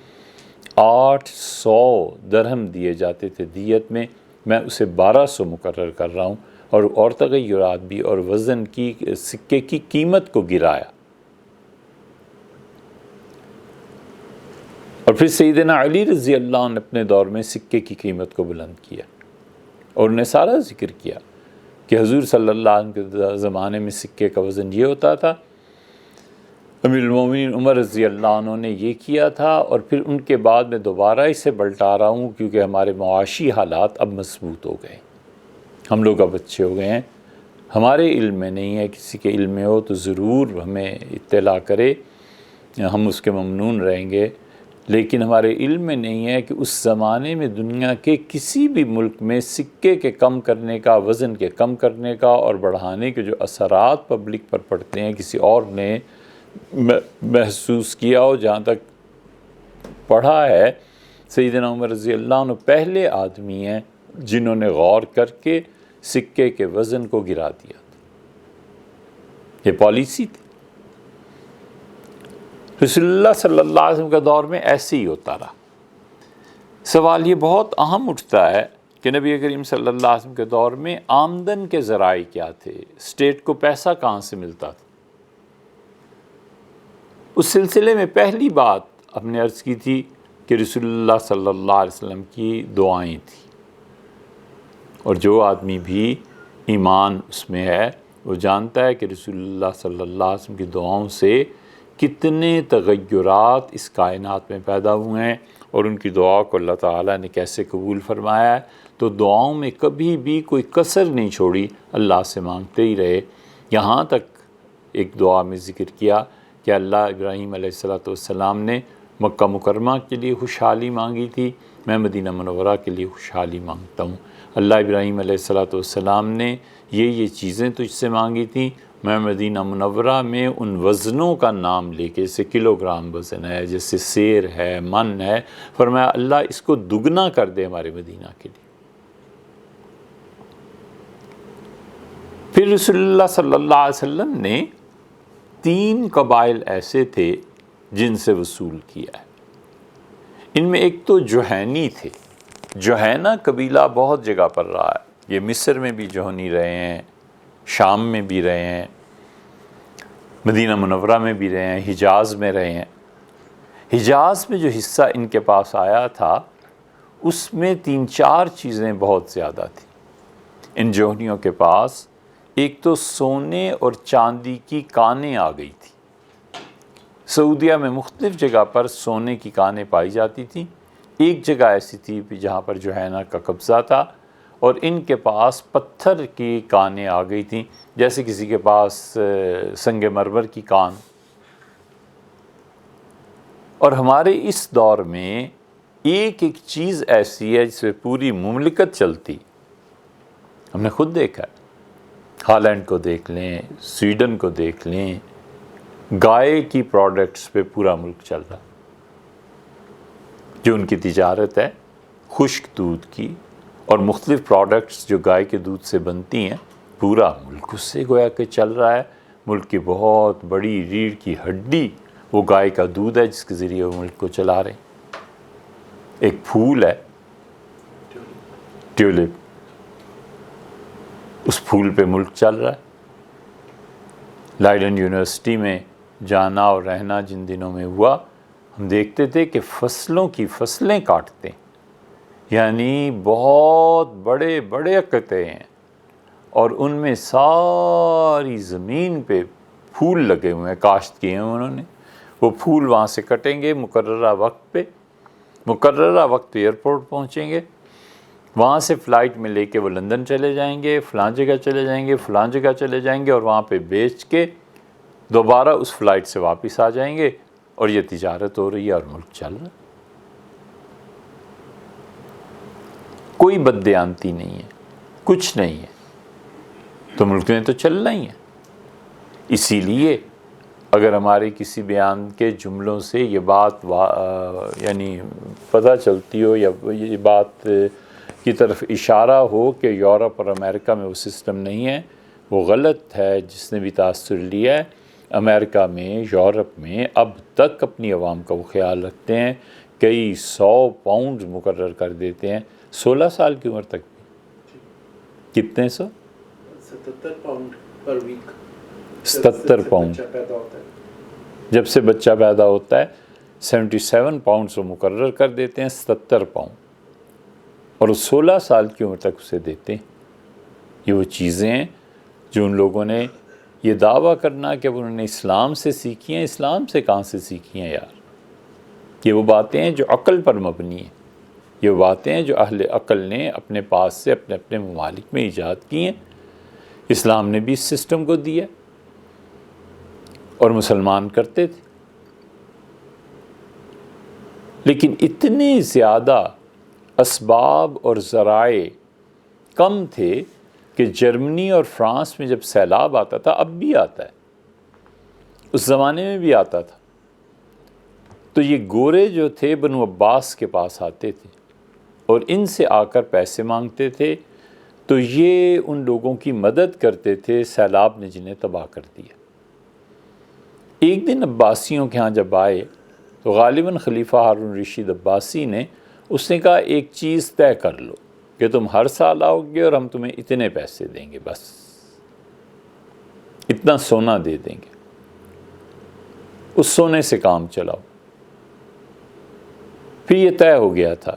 800 درہم دیے جاتے تھے دیت میں اسے 1200 مقرر کر رہا ہوں، اور تغیرات بھی، اور وزن کی سکے کی قیمت کو گرایا۔ اور پھر سیدنا علی رضی اللہ عنہ اپنے دور میں سکے کی قیمت کو بلند کیا، اور انہوں نے سارا ذکر کیا کہ حضور صلی اللہ علیہ وسلم کے زمانے میں سکے کا وزن یہ ہوتا تھا، امیر المومنین عمر رضی اللہ عنہ نے یہ کیا تھا، اور پھر ان کے بعد میں دوبارہ اسے پلٹا رہا ہوں کیونکہ ہمارے معاشی حالات اب مضبوط ہو گئے، ہم لوگ اب اچھے ہو گئے ہیں، ہمارے علم میں نہیں ہے، کسی کے علم میں ہو تو ضرور ہمیں اطلاع کرے، ہم اس کے ممنون رہیں گے۔ لیکن ہمارے علم میں نہیں ہے کہ اس زمانے میں دنیا کے کسی بھی ملک میں سکے کے کم کرنے کا، وزن کے کم کرنے کا اور بڑھانے کے جو اثرات پبلک پر پڑتے ہیں کسی اور نے محسوس کیا ہو۔ جہاں تک پڑھا ہے سیدنا عمر رضی اللہ عنہ پہلے آدمی ہیں جنہوں نے غور کر کے سکے کے وزن کو گرا دیا تھا، یہ پالیسی تھی۔ رسول اللہ صلی اللہ علیہ وسلم کے دور میں ایسے ہی ہوتا رہا۔ سوال یہ بہت اہم اٹھتا ہے کہ نبی کریم صلی اللہ علیہ وسلم کے دور میں آمدن کے ذرائع کیا تھے، اسٹیٹ کو پیسہ کہاں سے ملتا تھا۔ اس سلسلے میں پہلی بات ہم نے عرض کی تھی کہ رسول اللہ صلی اللہ علیہ وسلم کی دعائیں تھیں، اور جو آدمی بھی ایمان اس میں ہے وہ جانتا ہے کہ رسول اللہ صلی اللہ علیہ وسلم کی دعاؤں سے کتنے تغیرات اس کائنات میں پیدا ہوئے ہیں، اور ان کی دعا کو اللہ تعالیٰ نے کیسے قبول فرمایا ہے۔ تو دعاؤں میں کبھی بھی کوئی کسر نہیں چھوڑی، اللہ سے مانگتے ہی رہے۔ یہاں تک ایک دعا میں ذکر کیا کہ اللہ ابراہیم علیہ السلام نے مکہ مکرمہ کے لیے خوشحالی مانگی تھی، میں مدینہ منورہ کے لیے خوشحالی مانگتا ہوں۔ اللہ ابراہیم علیہ السلام نے یہ چیزیں تجھ سے مانگی تھیں، میں مدینہ منورہ میں ان وزنوں کا نام لے کے، جیسے کلو گرام وزن ہے، جیسے سیر ہے، من ہے، فرمایا اللہ اس کو دگنا کر دے ہمارے مدینہ کے لیے۔ پھر رسول اللہ صلی اللہ علیہ وسلم نے 3 قبائل ایسے تھے جن سے وصول کیا ہے۔ ان میں ایک تو جوہینی تھے۔ جوہینہ قبیلہ بہت جگہ پر رہا ہے، یہ مصر میں بھی جوہنی رہے ہیں، شام میں بھی رہے ہیں، مدینہ منورہ میں بھی رہے ہیں، حجاز میں رہے ہیں۔ حجاز میں جو حصہ ان کے پاس آیا تھا اس میں 3-4 چیزیں بہت زیادہ تھیں ان جوہنیوں کے پاس۔ ایک تو سونے اور چاندی کی کانیں آ گئی تھی۔ سعودیہ میں مختلف جگہ پر سونے کی کانیں پائی جاتی تھیں۔ ایک جگہ ایسی تھی جہاں پر جوہینہ کا قبضہ تھا، اور ان کے پاس پتھر کی کانیں آ گئی تھیں، جیسے کسی کے پاس سنگ مرمر کی کان۔ اور ہمارے اس دور میں ایک ایک چیز ایسی ہے جس پہ پوری مملکت چلتی، ہم نے خود دیکھا ہے۔ ہالینڈ کو دیکھ لیں، سویڈن کو دیکھ لیں، گائے کی پروڈکٹس پہ پورا ملک چل رہا، جو ان کی تجارت ہے خشک دودھ کی اور مختلف پروڈکٹس جو گائے کے دودھ سے بنتی ہیں، پورا ملک اس سے گویا کہ چل رہا ہے۔ ملک کی بہت بڑی ریڑھ کی ہڈی وہ گائے کا دودھ ہے جس کے ذریعے وہ ملک کو چلا رہے ہیں۔ ایک پھول ہے ٹیولپ، اس پھول پہ ملک چل رہا ہے۔ لائڈن یونیورسٹی میں جانا اور رہنا جن دنوں میں ہوا، ہم دیکھتے تھے کہ فصلوں کی فصلیں کاٹتے ہیں، یعنی بہت بڑے بڑے قطعے ہیں اور ان میں ساری زمین پہ پھول لگے ہوئے ہیں، کاشت کیے ہیں انہوں نے۔ وہ پھول وہاں سے کٹیں گے مقررہ وقت پہ ایئرپورٹ پہنچیں گے، وہاں سے فلائٹ میں لے کے وہ لندن چلے جائیں گے، فلاں جگہ چلے جائیں گے، فلاں جگہ چلے جائیں گے، اور وہاں پہ بیچ کے دوبارہ اس فلائٹ سے واپس آ جائیں گے، اور یہ تجارت ہو رہی ہے اور ملک چل رہا ہے۔ کوئی بددیانتی نہیں ہے، کچھ نہیں ہے، تو ملک میں تو چلنا ہی ہے۔ اسی لیے اگر ہمارے کسی بیان کے جملوں سے یہ بات یعنی پتہ چلتی ہو یا یہ بات کی طرف اشارہ ہو کہ یورپ اور امریکہ میں وہ سسٹم نہیں ہے، وہ غلط ہے۔ جس نے بھی تاثر لیا ہے، امریکہ میں، یورپ میں اب تک اپنی عوام کا وہ خیال رکھتے ہیں، کئی 100 پاؤنڈ مقرر کر دیتے ہیں 16 سال کی عمر تک بھی۔ کتنے 77 پاؤنڈ پر ویک، 77 پاؤنڈ جب سے بچہ پیدا ہوتا ہے 77 پاؤنڈ وہ مقرر کر دیتے ہیں، 77 پاؤنڈ، اور 16 سال کی عمر تک اسے دیتے ہیں۔ یہ وہ چیزیں ہیں جو ان لوگوں نے یہ دعویٰ کرنا کہ انہوں نے اسلام سے سیکھی ہیں۔ اسلام سے کہاں سے سیکھی ہیں یار؟ یہ وہ باتیں ہیں جو عقل پر مبنی ہیں، یہ وہ باتیں ہیں جو اہل عقل نے اپنے پاس سے اپنے اپنے ممالک میں ایجاد کی ہیں۔ اسلام نے بھی اس سسٹم کو دیا اور مسلمان کرتے تھے، لیکن اتنے زیادہ اسباب اور ذرائع کم تھے کہ جرمنی اور فرانس میں جب سیلاب آتا تھا، اب بھی آتا ہے، اس زمانے میں بھی آتا تھا، تو یہ گورے جو تھے بنو عباس کے پاس آتے تھے اور ان سے آ کر پیسے مانگتے تھے، تو یہ ان لوگوں کی مدد کرتے تھے، سیلاب نے جنہیں تباہ کر دیا۔ ایک دن عباسیوں کے ہاں جب آئے تو غالباً خلیفہ ہارون رشید عباسی نے اس نے کہا ایک چیز طے کر لو کہ تم ہر سال آؤ گے اور ہم تمہیں اتنے پیسے دیں گے، بس اتنا سونا دے دیں گے، اس سونے سے کام چلاؤ۔ پھر یہ طے ہو گیا تھا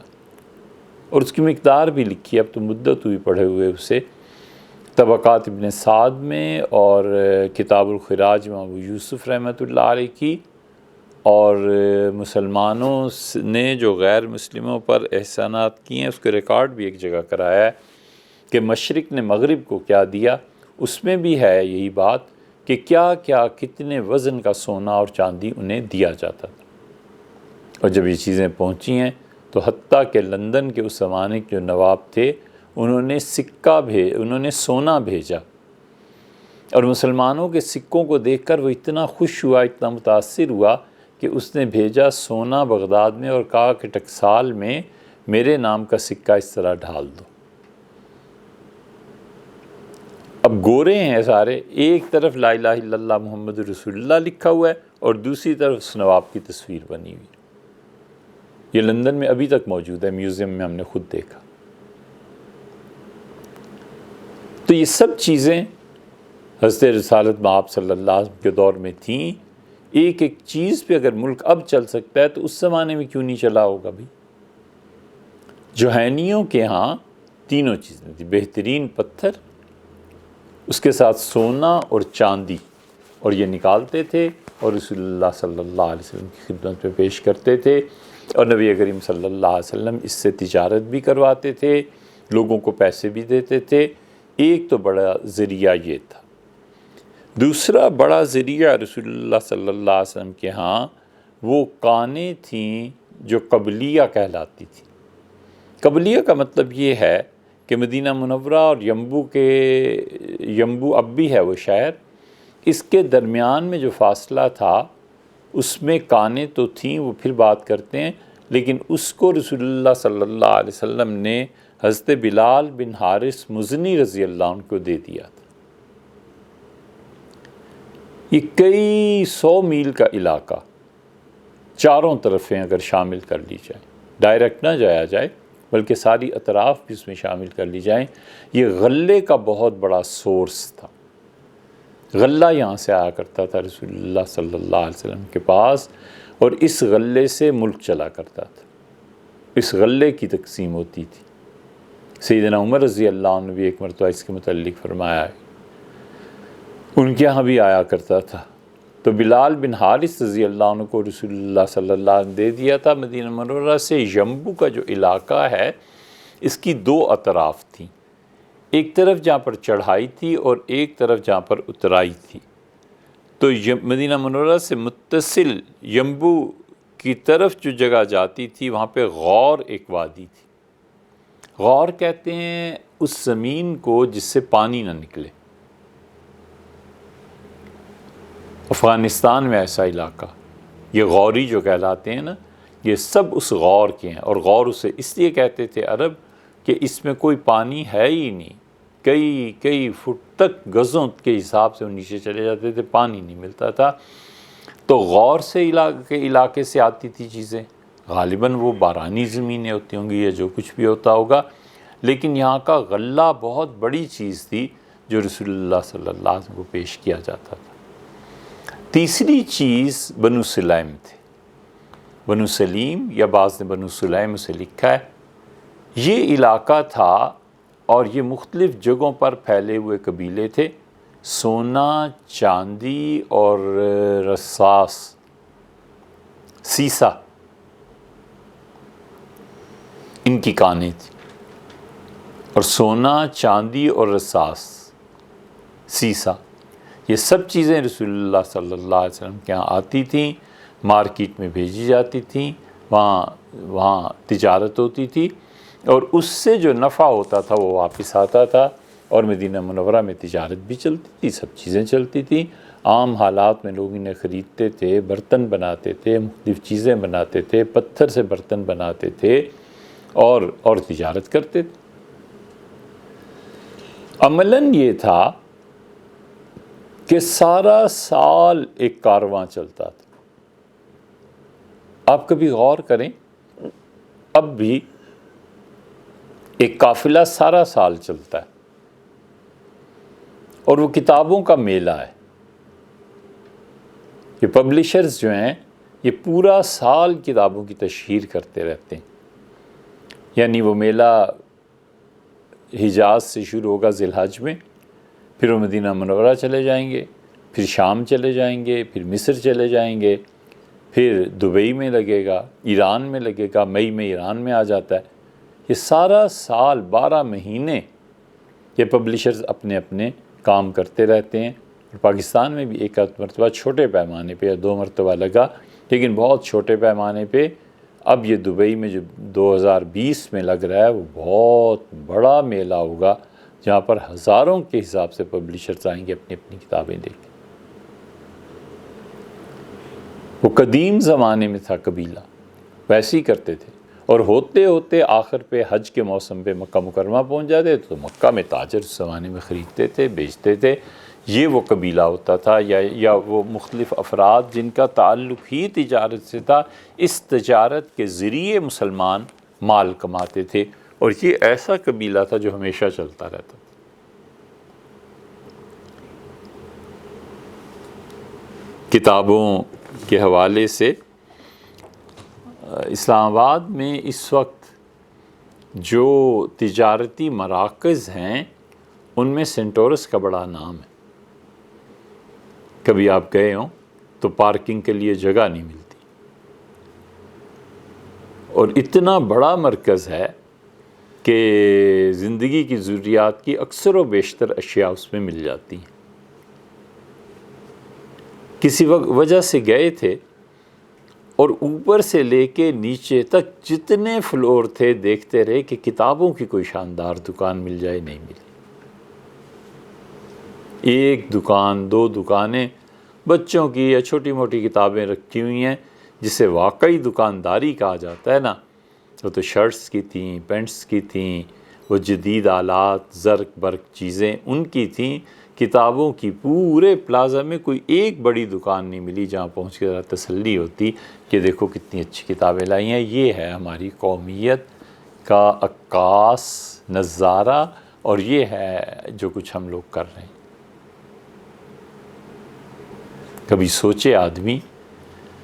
اور اس کی مقدار بھی لکھی، اب تو مدت ہوئی پڑھے ہوئے اسے، طبقات ابن سعد میں اور کتاب الخراج میں ابو یوسف رحمۃ اللہ علیہ کی، اور مسلمانوں نے جو غیر مسلموں پر احسانات کیے ہیں اس کے ریکارڈ بھی ایک جگہ کرایا ہے کہ مشرق نے مغرب کو کیا دیا۔ اس میں بھی ہے یہی بات کہ کیا کیا کتنے وزن کا سونا اور چاندی انہیں دیا جاتا تھا، اور جب یہ چیزیں پہنچی ہیں تو حتیٰ کہ لندن کے اس زمانے کے جو نواب تھے انہوں نے سونا بھیجا، اور مسلمانوں کے سکوں کو دیکھ کر وہ اتنا خوش ہوا، اتنا متاثر ہوا کہ اس نے بھیجا سونا بغداد میں اور کہا کہ ٹکسال میں میرے نام کا سکہ اس طرح ڈھال دو۔ اب گورے ہیں سارے، ایک طرف لا الہ الا اللہ محمد رسول اللہ لکھا ہوا ہے اور دوسری طرف اس نواب کی تصویر بنی ہوئی۔ یہ لندن میں ابھی تک موجود ہے، میوزیم میں ہم نے خود دیکھا۔ تو یہ سب چیزیں حضرت رسالت مآب صلی اللہ علیہ وسلم کے دور میں تھیں۔ ایک ایک چیز پہ اگر ملک اب چل سکتا ہے تو اس زمانے میں کیوں نہیں چلا ہوگا بھائی؟ جوہینیوں کے ہاں تینوں چیزیں تھیں، بہترین پتھر، اس کے ساتھ سونا اور چاندی، اور یہ نکالتے تھے اور رسول اللہ صلی اللہ علیہ وسلم کی خدمت میں پیش کرتے تھے، اور نبی کریم صلی اللہ علیہ وسلم اس سے تجارت بھی کرواتے تھے، لوگوں کو پیسے بھی دیتے تھے. ایک تو بڑا ذریعہ یہ تھا. دوسرا بڑا ذریعہ رسول اللہ صلی اللہ علیہ وسلم کے ہاں وہ کانیں تھیں جو قبلیہ کہلاتی تھیں. قبلیہ کا مطلب یہ ہے کہ مدینہ منورہ اور یمبو اب بھی ہے وہ شہر، اس کے درمیان میں جو فاصلہ تھا اس میں کانیں تو تھیں، وہ پھر بات کرتے ہیں، لیکن اس کو رسول اللہ صلی اللہ علیہ وسلم نے حضرت بلال بن حارث مزنی رضی اللہ عنہ کو دے دیا تھا. یہ کئی 100 میل کا علاقہ چاروں طرفیں اگر شامل کر لی جائیں، ڈائریکٹ نہ جایا جائے بلکہ ساری اطراف بھی اس میں شامل کر لی جائیں، یہ غلے کا بہت بڑا سورس تھا. غلہ یہاں سے آیا کرتا تھا رسول اللہ صلی اللہ علیہ وسلم کے پاس، اور اس غلے سے ملک چلا کرتا تھا. اس غلے کی تقسیم ہوتی تھی. سیدنا عمر رضی اللہ عنہ بھی ایک مرتبہ اس کے متعلق فرمایا ہے، ان کے ہاں بھی آیا کرتا تھا. تو بلال بن حارث رضی اللہ عنہ کو رسول اللہ صلی اللہ علیہ وسلم دے دیا تھا. مدینہ منورہ سے یمبو کا جو علاقہ ہے اس کی 2 اطراف تھیں، ایک طرف جہاں پر چڑھائی تھی اور ایک طرف جہاں پر اترائی تھی. تو مدینہ منورہ سے متصل یمبو کی طرف جو جگہ جاتی تھی وہاں پہ غور ایک وادی تھی. غور کہتے ہیں اس زمین کو جس سے پانی نہ نکلے. افغانستان میں ایسا علاقہ، یہ غوری جو کہلاتے ہیں نا، یہ سب اس غور کے ہیں. اور غور اسے اس لیے کہتے تھے عرب کہ اس میں کوئی پانی ہے ہی نہیں، کئی فٹ تک گزوں کے حساب سے وہ نیچے چلے جاتے تھے، پانی نہیں ملتا تھا. تو غور سے علاقے سے آتی تھی چیزیں، غالباً وہ بارانی زمینیں ہوتی ہوں گی یا جو کچھ بھی ہوتا ہوگا، لیکن یہاں کا غلہ بہت بڑی چیز تھی جو رسول اللہ صلی اللہ علیہ وسلم کو پیش کیا جاتا تھا. تیسری چیز بنو سلیم تھے. بنو سلیم یا بعض نے بنو سلیم اسے لکھا ہے. یہ علاقہ تھا اور یہ مختلف جگہوں پر پھیلے ہوئے قبیلے تھے. سونا، چاندی اور رصاص، سیسا، ان کی کانیں تھیں. اور سونا، چاندی اور رصاص، سیسا، یہ سب چیزیں رسول اللہ صلی اللہ علیہ وسلم کے یہاں آتی تھیں، مارکیٹ میں بھیجی جاتی تھیں، وہاں تجارت ہوتی تھی، اور اس سے جو نفع ہوتا تھا وہ واپس آتا تھا. اور مدینہ منورہ میں تجارت بھی چلتی تھی، سب چیزیں چلتی تھیں. عام حالات میں لوگ انہیں خریدتے تھے، برتن بناتے تھے، مختلف چیزیں بناتے تھے، پتھر سے برتن بناتے تھے اور تجارت کرتے تھے. عملاً یہ تھا کہ سارا سال ایک کارواں چلتا تھا. آپ کبھی غور کریں، اب بھی ایک قافلہ سارا سال چلتا ہے، اور وہ کتابوں کا میلہ ہے. یہ پبلشرز جو ہیں یہ پورا سال کتابوں کی تشہیر کرتے رہتے ہیں. یعنی وہ میلہ حجاز سے شروع ہوگا ذی الحج میں، پھر وہ مدینہ منورہ چلے جائیں گے، پھر شام چلے جائیں گے، پھر مصر چلے جائیں گے، پھر دبئی میں لگے گا، ایران میں لگے گا، مئی میں ایران میں آ جاتا ہے. یہ سارا سال 12 مہینے یہ پبلشرز اپنے اپنے کام کرتے رہتے ہیں. اور پاکستان میں بھی ایک مرتبہ چھوٹے پیمانے پہ یا 2 مرتبہ لگا، لیکن بہت چھوٹے پیمانے پہ. اب یہ دبئی میں جو 2020 میں لگ رہا ہے وہ بہت بڑا میلہ ہوگا، جہاں پر ہزاروں کے حساب سے پبلشرز آئیں گے اپنی اپنی کتابیں لے کے. وہ قدیم زمانے میں تھا قبیلہ، ویسے ہی کرتے تھے. اور ہوتے ہوتے آخر پہ حج کے موسم پہ مکہ مکرمہ پہنچ جاتے تو مکہ میں تاجر اس زمانے میں خریدتے تھے، بیچتے تھے. یہ وہ قبیلہ ہوتا تھا یا وہ مختلف افراد جن کا تعلق ہی تجارت سے تھا. اس تجارت کے ذریعے مسلمان مال کماتے تھے، اور یہ ایسا قبیلہ تھا جو ہمیشہ چلتا رہتا تھا. کتابوں کے حوالے سے اسلام آباد میں اس وقت جو تجارتی مراکز ہیں ان میں سینٹورس کا بڑا نام ہے. کبھی آپ گئے ہوں تو پارکنگ کے لیے جگہ نہیں ملتی، اور اتنا بڑا مرکز ہے کہ زندگی کی ضروریات کی اکثر و بیشتر اشیاء اس میں مل جاتی ہیں۔ کسی وجہ سے گئے تھے اور اوپر سے لے کے نیچے تک جتنے فلور تھے دیکھتے رہے کہ کتابوں کی کوئی شاندار دکان مل جائے، نہیں ملی۔ ایک دکان، دو دکانیں بچوں کی یا چھوٹی موٹی کتابیں رکھی ہوئی ہیں جسے واقعی دکانداری کہا جاتا ہے نا، وہ تو شرٹس کی تھیں، پینٹس کی تھیں، وہ جدید آلات، زرق برق چیزیں ان کی تھیں۔ کتابوں کی پورے پلازا میں کوئی ایک بڑی دکان نہیں ملی جہاں پہنچ کے ذرا تسلی ہوتی کہ دیکھو کتنی اچھی کتابیں لائی ہیں۔ یہ ہے ہماری قومیت کا عکاس نظارہ، اور یہ ہے جو کچھ ہم لوگ کر رہے ہیں۔ کبھی سوچے آدمی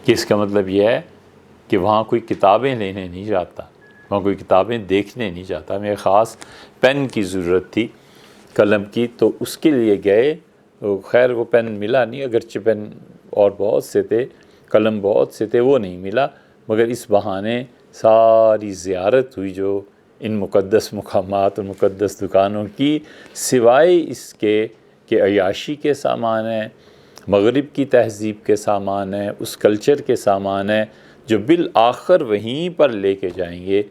کہ اس کا مطلب یہ ہے کہ وہاں کوئی کتابیں لینے نہیں جاتا، وہاں کوئی کتابیں دیکھنے نہیں جاتا۔ ہمیں خاص پین کی ضرورت تھی، قلم کی، تو اس کے لیے گئے۔ خیر وہ پین ملا نہیں، اگرچہ پین اور بہت سے تھے، قلم بہت سے تھے، وہ نہیں ملا، مگر اس بہانے ساری زیارت ہوئی جو ان مقدس مقامات اور مقدس دکانوں کی، سوائے اس کے کہ عیاشی کے سامان ہیں، مغرب کی تہذیب کے سامان ہیں، اس کلچر کے سامان ہیں جو بالآخر وہیں پر لے کے جائیں گے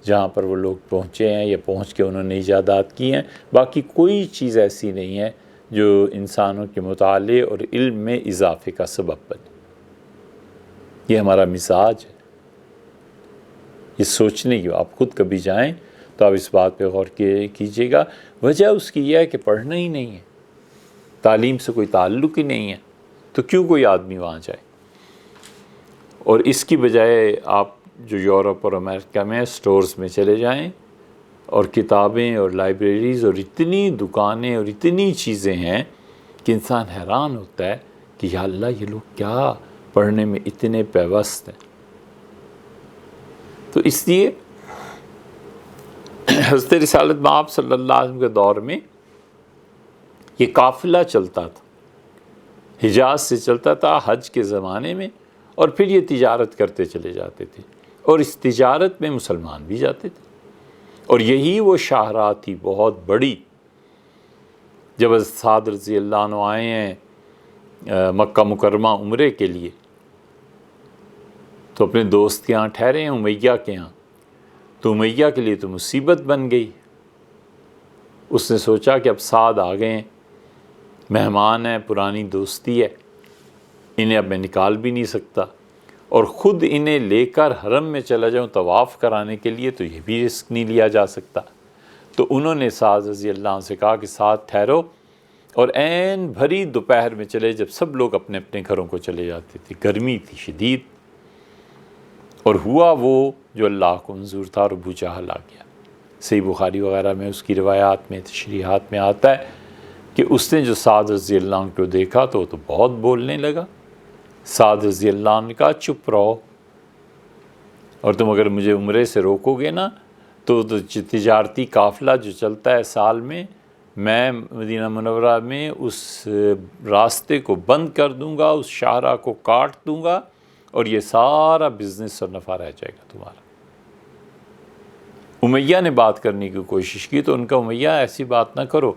جہاں پر وہ لوگ پہنچے ہیں یا پہنچ کے انہوں نے ایجادات کی ہیں۔ باقی کوئی چیز ایسی نہیں ہے جو انسانوں کے مطالعے اور علم میں اضافے کا سبب بنے۔ یہ ہمارا مزاج ہے، یہ سوچنے کی۔ آپ خود کبھی جائیں تو آپ اس بات پہ غور کیجیے گا۔ وجہ اس کی یہ ہے کہ پڑھنا ہی نہیں ہے، تعلیم سے کوئی تعلق ہی نہیں ہے، تو کیوں کوئی آدمی وہاں جائے؟ اور اس کی بجائے آپ جو یورپ اور امریکہ میں سٹورز میں چلے جائیں، اور کتابیں اور لائبریریز اور اتنی دکانیں اور اتنی چیزیں ہیں کہ انسان حیران ہوتا ہے کہ یا اللہ یہ لوگ کیا پڑھنے میں اتنے پیوست ہیں۔ تو اس لیے حضرت رسالت مآب صلی اللہ علیہ وسلم کے دور میں یہ قافلہ چلتا تھا، حجاز سے چلتا تھا حج کے زمانے میں، اور پھر یہ تجارت کرتے چلے جاتے تھے، اور اس تجارت میں مسلمان بھی جاتے تھے۔ اور یہی وہ شاہراہ تھی بہت بڑی۔ جب حضرت سعد رضی اللہ عنہ آئے ہیں مکہ مکرمہ عمرے کے لیے، تو اپنے دوست کے ہاں ٹھہرے ہیں، امیہ کے ہاں، تو امیہ کے لیے تو مصیبت بن گئی۔ اس نے سوچا کہ اب سعد آ گئے ہیں، مہمان ہیں، پرانی دوستی ہے، انہیں اب میں نکال بھی نہیں سکتا، اور خود انہیں لے کر حرم میں چلا جاؤں طواف کرانے کے لیے تو یہ بھی رسک نہیں لیا جا سکتا۔ تو انہوں نے سعد رضی اللہ عنہ سے کہا کہ سعد ٹھہرو، اور عین بھری دوپہر میں چلے جب سب لوگ اپنے اپنے گھروں کو چلے جاتے تھے، گرمی تھی شدید، اور ہوا وہ جو اللہ کو منظور تھا، اور ابو جہل آ گیا۔ صحیح بخاری وغیرہ میں اس کی روایات میں تشریحات میں آتا ہے کہ اس نے جو سعد رضی اللہ عنہ کو دیکھا تو وہ تو بہت بولنے لگا۔ سعد رضی اللہ عنہ نے کہا چپ رہو، اور تم اگر مجھے عمرے سے روکو گے نا تو تجارتی قافلہ جو چلتا ہے سال میں مدینہ منورہ میں اس راستے کو بند کر دوں گا، اس شاہراہ کو کاٹ دوں گا، اور یہ سارا بزنس اور نفع رہ جائے گا تمہارا۔ امیہ نے بات کرنے کی کوشش کی تو ان کا امیہ ایسی بات نہ کرو،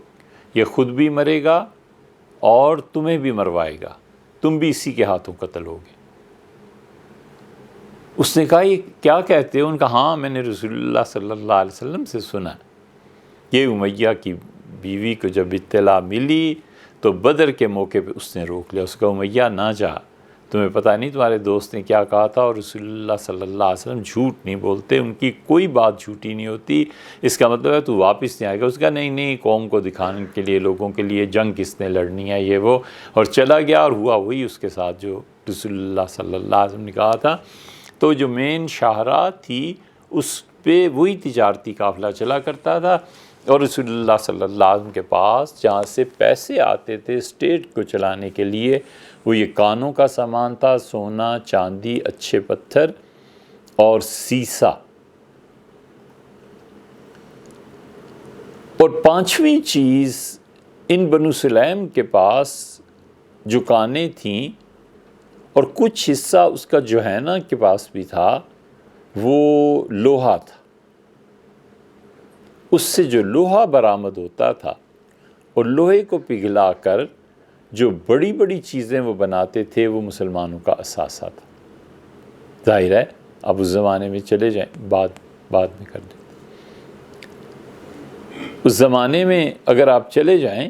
یہ خود بھی مرے گا اور تمہیں بھی مروائے گا، تم بھی اسی کے ہاتھوں قتل ہوگے۔ اس نے کہا یہ کیا کہتے ہو؟ ان کا ہاں میں نے رسول اللہ صلی اللہ علیہ وسلم سے سنا۔ یہ امیہ کی بیوی کو جب اطلاع ملی تو بدر کے موقع پہ اس نے روک لیا، اس کا امیہ نہ جا، تمہیں پتہ نہیں تمہارے دوست نے کیا کہا تھا، اور رسول اللہ صلی اللہ علیہ وسلم جھوٹ نہیں بولتے، ان کی کوئی بات جھوٹی نہیں ہوتی، اس کا مطلب ہے تو واپس نہیں آئے گا۔ اس کا نہیں قوم کو دکھانے کے لیے، لوگوں کے لیے جنگ کس نے لڑنی ہے، یہ وہ، اور چلا گیا، اور ہوا وہی اس کے ساتھ جو رسول اللہ صلی اللہ علیہ وسلم نے کہا تھا۔ تو جو مین شاہراہ تھی اس پہ وہی تجارتی قافلہ چلا کرتا تھا، اور رسول اللہ صلی اللہ علیہ وسلم کے پاس جہاں سے پیسے آتے تھے اسٹیٹ کو چلانے کے لیے، وہ یہ کانوں کا سامان تھا، سونا، چاندی، اچھے پتھر اور سیسا۔ اور پانچویں چیز ان بنو سلیم کے پاس جو کانیں تھیں اور کچھ حصہ اس کا جوہینہ کے پاس بھی تھا، وہ لوہا تھا، اس سے جو لوہا برآمد ہوتا تھا اور لوہے کو پگھلا کر جو بڑی بڑی چیزیں وہ بناتے تھے وہ مسلمانوں کا اثاثہ تھا۔ ظاہر ہے اب اس زمانے میں چلے جائیں، بعد میں کر دیں۔ اس زمانے میں اگر آپ چلے جائیں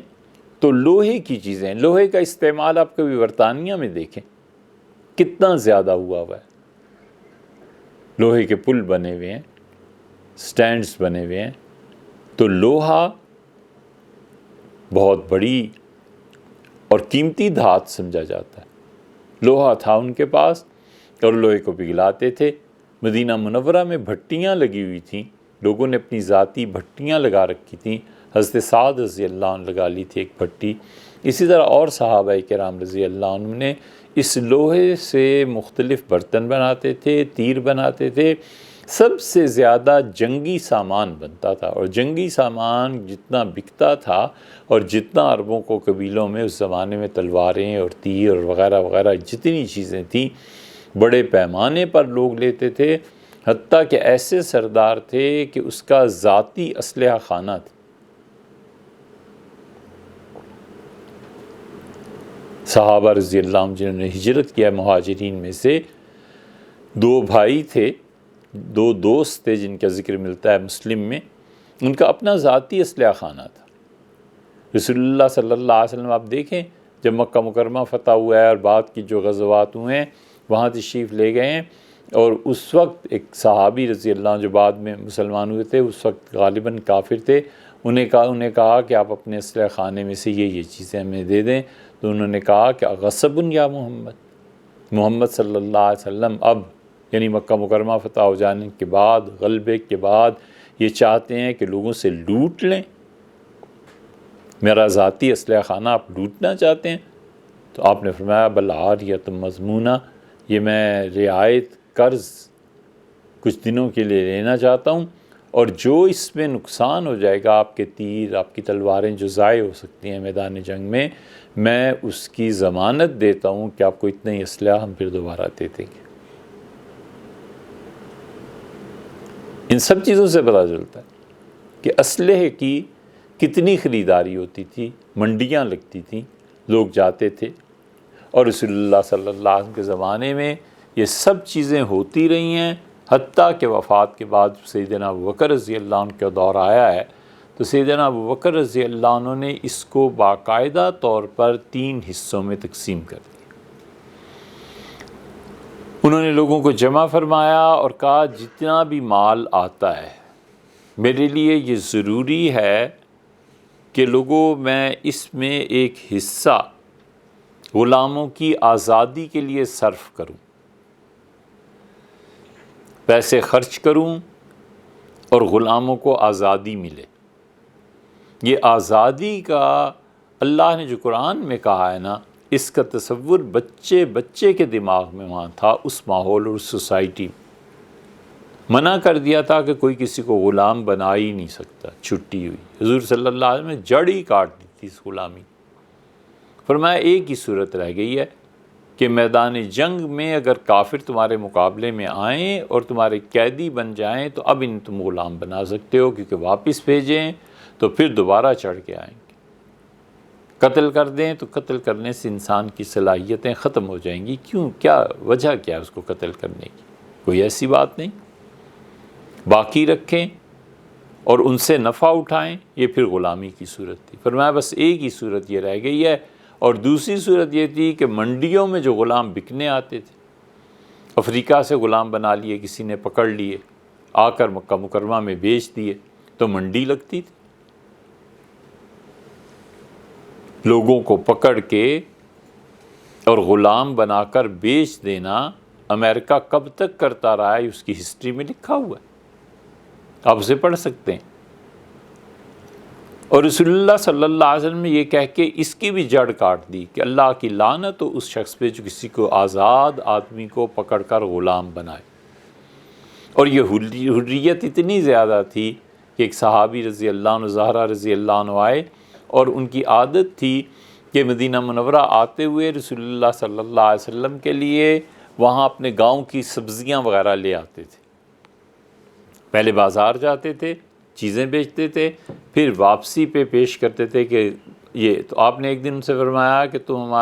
تو لوہے کی چیزیں، لوہے کا استعمال آپ کبھی برطانیہ میں دیکھیں کتنا زیادہ ہوا ہے۔ لوہے کے پل بنے ہوئے ہیں، سٹینڈز بنے ہوئے ہیں، تو لوہا بہت بڑی اور قیمتی دھات سمجھا جاتا ہے۔ لوہا تھا ان کے پاس اور لوہے کو پگھلاتے تھے۔ مدینہ منورہ میں بھٹیاں لگی ہوئی تھیں، لوگوں نے اپنی ذاتی بھٹیاں لگا رکھی تھیں۔ حضرت سعد رضی اللہ عنہ لگا لی تھی ایک بھٹی، اسی طرح اور صحابہ کرام رضی اللہ عنہ نے اس لوہے سے مختلف برتن بناتے تھے، تیر بناتے تھے۔ سب سے زیادہ جنگی سامان بنتا تھا، اور جنگی سامان جتنا بکتا تھا اور جتنا عربوں کو قبیلوں میں اس زمانے میں تلواریں اور تیر اور وغیرہ وغیرہ جتنی چیزیں تھیں بڑے پیمانے پر لوگ لیتے تھے، حتیٰ کہ ایسے سردار تھے کہ اس کا ذاتی اسلحہ خانہ تھا۔ صحابہ رضی اللہ عنہ جنہوں نے ہجرت کیا مہاجرین میں سے 2 بھائی تھے، 2 دوست تھے جن کا ذکر ملتا ہے مسلم میں، ان کا اپنا ذاتی اسلحہ خانہ تھا۔ رسول اللہ صلی اللہ علیہ وسلم آپ دیکھیں جب مکہ مکرمہ فتح ہوا ہے اور بعد کی جو غزوات ہوئے ہیں وہاں تشریف لے گئے ہیں، اور اس وقت ایک صحابی رضی اللہ عنہ جو بعد میں مسلمان ہوئے تھے اس وقت غالباً کافر تھے، انہیں کہا کہ آپ اپنے اسلحہ خانے میں سے یہ چیزیں ہمیں دے دیں، تو انہوں نے کہا کہ غصب یا محمد صلی اللہ علیہ وسلم اب یعنی مکہ مکرمہ فتح ہو جانے کے بعد، غلبے کے بعد یہ چاہتے ہیں کہ لوگوں سے لوٹ لیں، میرا ذاتی اسلحہ خانہ آپ لوٹنا چاہتے ہیں؟ تو آپ نے فرمایا بل عاریۃ مضمونہ، یہ میں رعایت قرض کچھ دنوں کے لیے لینا چاہتا ہوں، اور جو اس میں نقصان ہو جائے گا، آپ کے تیر، آپ کی تلواریں جو ضائع ہو سکتی ہیں میدان جنگ میں اس کی ضمانت دیتا ہوں کہ آپ کو اتنا ہی اسلحہ ہم پھر دوبارہ دے دیں گے۔ ان سب چیزوں سے پتہ چلتا ہے کہ اسلحے کی کتنی خریداری ہوتی تھی، منڈیاں لگتی تھیں، لوگ جاتے تھے، اور رسول اللہ صلی اللہ علیہ وسلم کے زمانے میں یہ سب چیزیں ہوتی رہی ہیں، حتیٰ کہ وفات کے بعد سیدنا ابوبکر رضی اللہ عنہ کا دور آیا ہے تو سیدنا ابوبکر رضی اللہ عنہ نے اس کو باقاعدہ طور پر 3 حصوں میں تقسیم کر دیا۔ انہوں نے لوگوں کو جمع فرمایا اور کہا جتنا بھی مال آتا ہے میرے لیے یہ ضروری ہے کہ لوگوں میں اس میں ایک حصہ غلاموں کی آزادی کے لیے صرف کروں، پیسے خرچ کروں اور غلاموں کو آزادی ملے۔ یہ آزادی کا اللہ نے جو قرآن میں کہا ہے نا، اس کا تصور بچے کے دماغ میں وہاں تھا، اس ماحول اور اس سوسائٹی میں منع کر دیا تھا کہ کوئی کسی کو غلام بنا ہی نہیں سکتا، چھٹی ہوئی۔ حضور صلی اللہ علیہ وسلم نے جڑ ہی کاٹ دی تھی اس غلامی۔ فرمایا ایک ہی صورت رہ گئی ہے کہ میدان جنگ میں اگر کافر تمہارے مقابلے میں آئیں اور تمہارے قیدی بن جائیں تو اب ان تم غلام بنا سکتے ہو، کیونکہ واپس بھیجیں تو پھر دوبارہ چڑھ کے آئیں گے، قتل کر دیں تو قتل کرنے سے انسان کی صلاحیتیں ختم ہو جائیں گی۔ کیوں؟ کیا وجہ کیا ہے اس کو قتل کرنے کی؟ کوئی ایسی بات نہیں، باقی رکھیں اور ان سے نفع اٹھائیں، یہ پھر غلامی کی صورت تھی۔ فرمایا بس ایک ہی صورت یہ رہ گئی ہے، اور دوسری صورت یہ تھی کہ منڈیوں میں جو غلام بکنے آتے تھے، افریقہ سے غلام بنا لیے، کسی نے پکڑ لیے، آ کر مکہ مکرمہ میں بیچ دیے، تو منڈی لگتی تھی، لوگوں کو پکڑ کے اور غلام بنا کر بیچ دینا امریکہ کب تک کرتا رہا ہے، اس کی ہسٹری میں لکھا ہوا ہے، آپ اسے پڑھ سکتے ہیں۔ اور رسول اللہ صلی اللہ علیہ وسلم نے یہ کہہ کے اس کی بھی جڑ کاٹ دی کہ اللہ کی لعنت ہو اس شخص پہ جو کسی کو آزاد آدمی کو پکڑ کر غلام بنائے۔ اور یہ حریت اتنی زیادہ تھی کہ ایک صحابی رضی اللہ عنہ، زہرہ رضی اللہ عنہ آئے، اور ان کی عادت تھی کہ مدینہ منورہ آتے ہوئے رسول اللہ صلی اللہ علیہ وسلم کے لیے وہاں اپنے گاؤں کی سبزیاں وغیرہ لے آتے تھے۔ پہلے بازار جاتے تھے، چیزیں بیچتے تھے، پھر واپسی پہ پیش کرتے تھے کہ یہ تو آپ نے ایک دن ان سے فرمایا کہ تم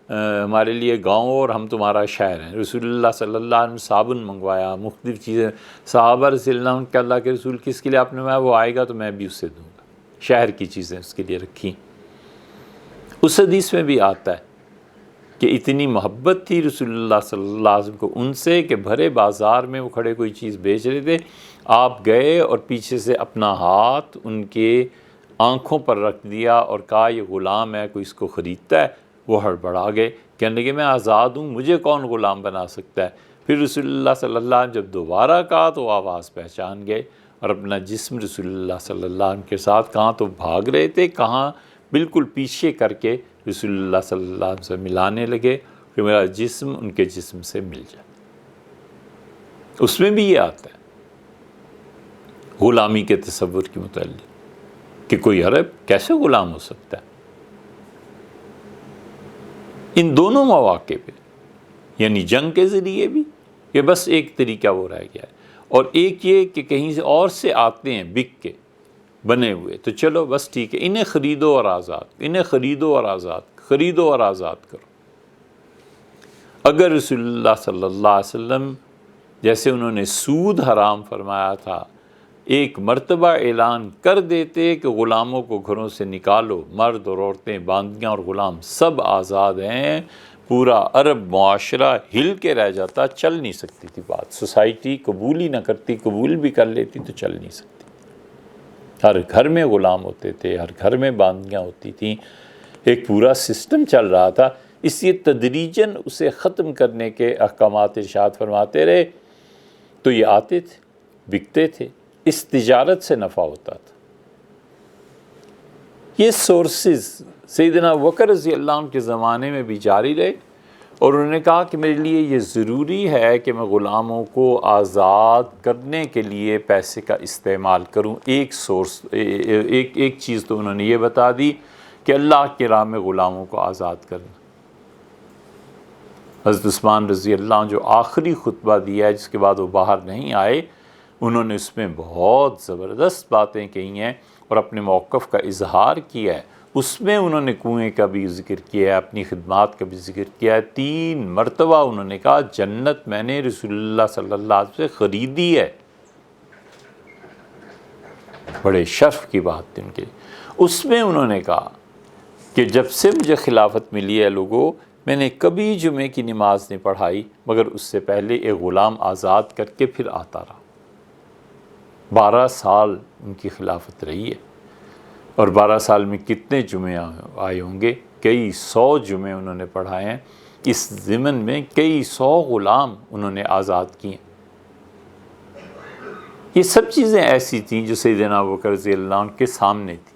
ہمارے لیے گاؤں اور ہم تمہارا شہر ہیں۔ رسول اللہ صلی اللہ علیہ وسلم صابن منگوایا، مختلف چیزیں، صحابہ رضی اللہ عنہ کہ اللہ کے رسول کس کے لیے آپ نے فرمایا وہ آئے گا تو میں بھی اسے دوں گا، شہر کی چیزیں اس کے لیے رکھی۔ اس حدیث میں بھی آتا ہے کہ اتنی محبت تھی رسول اللہ صلی اللہ علیہ وسلم کو ان سے کہ بھرے بازار میں وہ کھڑے کوئی چیز بیچ رہے تھے، آپ گئے اور پیچھے سے اپنا ہاتھ ان کے آنکھوں پر رکھ دیا اور کہا یہ غلام ہے، کوئی اس کو خریدتا ہے؟ وہ ہڑبڑا گئے، کہنے لگے میں آزاد ہوں، مجھے کون غلام بنا سکتا ہے؟ پھر رسول اللہ صلی اللہ علیہ وسلم جب دوبارہ کہا تو آواز پہچان گئے اور اپنا جسم رسول اللہ صلی اللہ علیہ وسلم کے ساتھ کہاں تو بھاگ رہے تھے، کہاں بالکل پیچھے کر کے رسول اللہ صلی اللہ علیہ وسلم سے ملانے لگے کہ میرا جسم ان کے جسم سے مل جائے۔ اس میں بھی یہ آتا ہے غلامی کے تصور کے متعلق کہ کوئی عرب کیسے غلام ہو سکتا ہے۔ ان دونوں مواقع پہ یعنی جنگ کے ذریعے بھی یہ بس ایک طریقہ وہ رہ گیا ہے، اور ایک یہ کہ کہیں سے اور سے آتے ہیں بک کے بنے ہوئے، تو چلو بس ٹھیک ہے، انہیں خریدو اور آزاد، انہیں خریدو اور آزاد، خریدو اور آزاد کرو۔ اگر رسول اللہ صلی اللہ علیہ وسلم جیسے انہوں نے سود حرام فرمایا تھا ایک مرتبہ اعلان کر دیتے کہ غلاموں کو گھروں سے نکالو، مرد اور عورتیں، باندیاں اور غلام سب آزاد ہیں، پورا عرب معاشرہ ہل کے رہ جاتا، چل نہیں سکتی تھی بات، سوسائٹی قبول ہی نہ کرتی، قبول بھی کر لیتی تو چل نہیں سکتی۔ ہر گھر میں غلام ہوتے تھے، ہر گھر میں باندیاں ہوتی تھیں، ایک پورا سسٹم چل رہا تھا۔ اس لیے تدریجاً اسے ختم کرنے کے احکامات ارشاد فرماتے رہے تو یہ آتے تھے، بکتے تھے، اس تجارت سے نفع ہوتا تھا۔ یہ سورسز سیدنا ابوبکر رضی اللہ عنہ کے زمانے میں بھی جاری رہے، اور انہوں نے کہا کہ میرے لیے یہ ضروری ہے کہ میں غلاموں کو آزاد کرنے کے لیے پیسے کا استعمال کروں۔ ایک چیز تو انہوں نے یہ بتا دی کہ اللہ کے راہ میں غلاموں کو آزاد کرنا۔ حضرت عثمان رضی اللہ عنہ جو آخری خطبہ دیا ہے جس کے بعد وہ باہر نہیں آئے، انہوں نے اس میں بہت زبردست باتیں کہی ہیں اور اپنے موقف کا اظہار کیا ہے۔ اس میں انہوں نے کنویں کا بھی ذکر کیا ہے، اپنی خدمات کا بھی ذکر کیا ہے، 3 مرتبہ انہوں نے کہا جنت میں نے رسول اللہ صلی اللہ علیہ وسلم سے خریدی ہے۔ بڑے شرف کی بات تھی ان کے۔ اس میں انہوں نے کہا کہ جب سے مجھے خلافت ملی ہے لوگوں، میں نے کبھی جمعے کی نماز نہیں پڑھائی مگر اس سے پہلے ایک غلام آزاد کر کے پھر آتا رہا۔ 12 سال ان کی خلافت رہی ہے، اور 12 سال میں کتنے جمعے آئے ہوں گے، کئی 100 جمعے انہوں نے پڑھائے ہیں۔ اس ضمن میں کئی 100 غلام انہوں نے آزاد کیے۔ یہ سب چیزیں ایسی تھیں جو سیدنا ابوبکر رضی اللہ عنہ کے سامنے تھی۔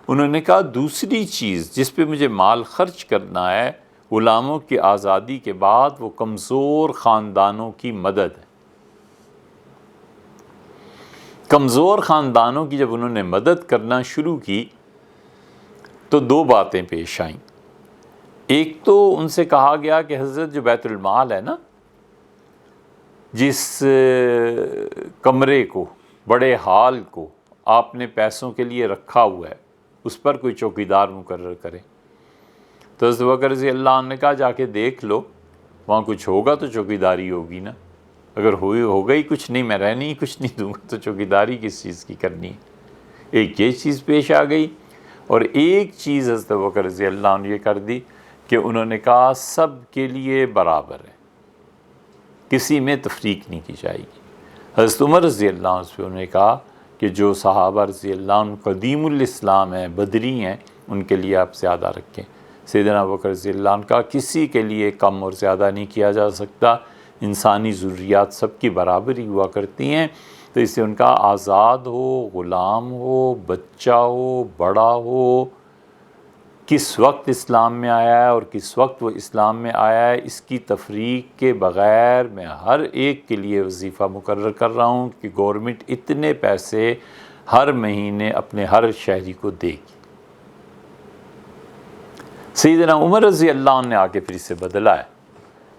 انہوں نے کہا دوسری چیز جس پہ مجھے مال خرچ کرنا ہے غلاموں کی آزادی کے بعد، وہ کمزور خاندانوں کی مدد ہے۔ کمزور خاندانوں کی جب انہوں نے مدد کرنا شروع کی تو 2 باتیں پیش آئیں۔ ایک تو ان سے کہا گیا کہ حضرت جو بیت المال ہے نا، جس کمرے کو، بڑے ہال کو آپ نے پیسوں کے لیے رکھا ہوا ہے، اس پر کوئی چوکیدار مقرر کرے۔ تو حضرت ابوبکر رضی اللہ عنہ نے کہا جا کے دیکھ لو، وہاں کچھ ہوگا تو چوکیداری ہوگی نا، اگر ہو گئی کچھ نہیں، میں رہنے ہی کچھ نہیں دوں گا تو چوکیداری کس چیز کی کرنی ہے۔ ایک یہ چیز پیش آ گئی، اور ایک چیز حضرت ابوبکر رضی اللہ عنہ نے یہ کر دی کہ انہوں نے کہا سب کے لیے برابر ہے، کسی میں تفریق نہیں کی جائے گی۔ حضرت عمر رضی اللہ عنہ سے انہوں نے کہا کہ جو صحابہ رضی اللہ عنہ قدیم الاسلام ہیں، بدری ہیں، ان کے لیے آپ زیادہ رکھیں۔ سیدنا ابوبکر رضی اللہ عنہ کا کسی کے لیے کم اور زیادہ نہیں کیا جا سکتا، انسانی ضروریات سب کی برابری ہوا کرتی ہیں۔ تو اس سے ان کا آزاد ہو، غلام ہو، بچہ ہو، بڑا ہو، کس وقت اسلام میں آیا ہے اور کس وقت وہ اسلام میں آیا ہے، اس کی تفریق کے بغیر میں ہر ایک کے لیے وظیفہ مقرر کر رہا ہوں کہ گورنمنٹ اتنے پیسے ہر مہینے اپنے ہر شہری کو دے گی۔ سیدنا عمر رضی اللہ عنہ نے آ کے پھر اسے بدلا ہے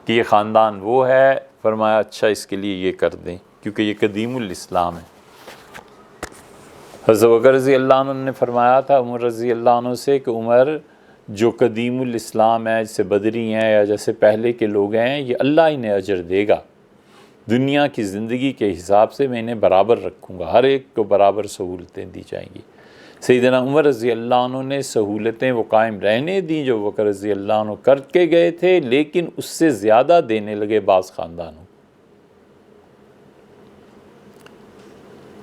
کہ یہ خاندان وہ ہے، فرمایا اچھا اس کے لیے یہ کر دیں کیونکہ یہ قدیم الاسلام ہے۔ حضرت بکر رضی اللہ عنہ نے فرمایا تھا عمر رضی اللہ عنہ سے کہ عمر جو قدیم الاسلام ہے، جیسے بدری ہیں یا جیسے پہلے کے لوگ ہیں، یہ اللہ انہیں اجر دے گا، دنیا کی زندگی کے حساب سے میں انہیں برابر رکھوں گا، ہر ایک کو برابر سہولتیں دی جائیں گی۔ سیدنا عمر رضی اللہ عنہ نے سہولتیں وہ قائم رہنے دیں جو بکر رضی اللہ عنہ کر کے گئے تھے، لیکن اس سے زیادہ دینے لگے بعض خاندانوں۔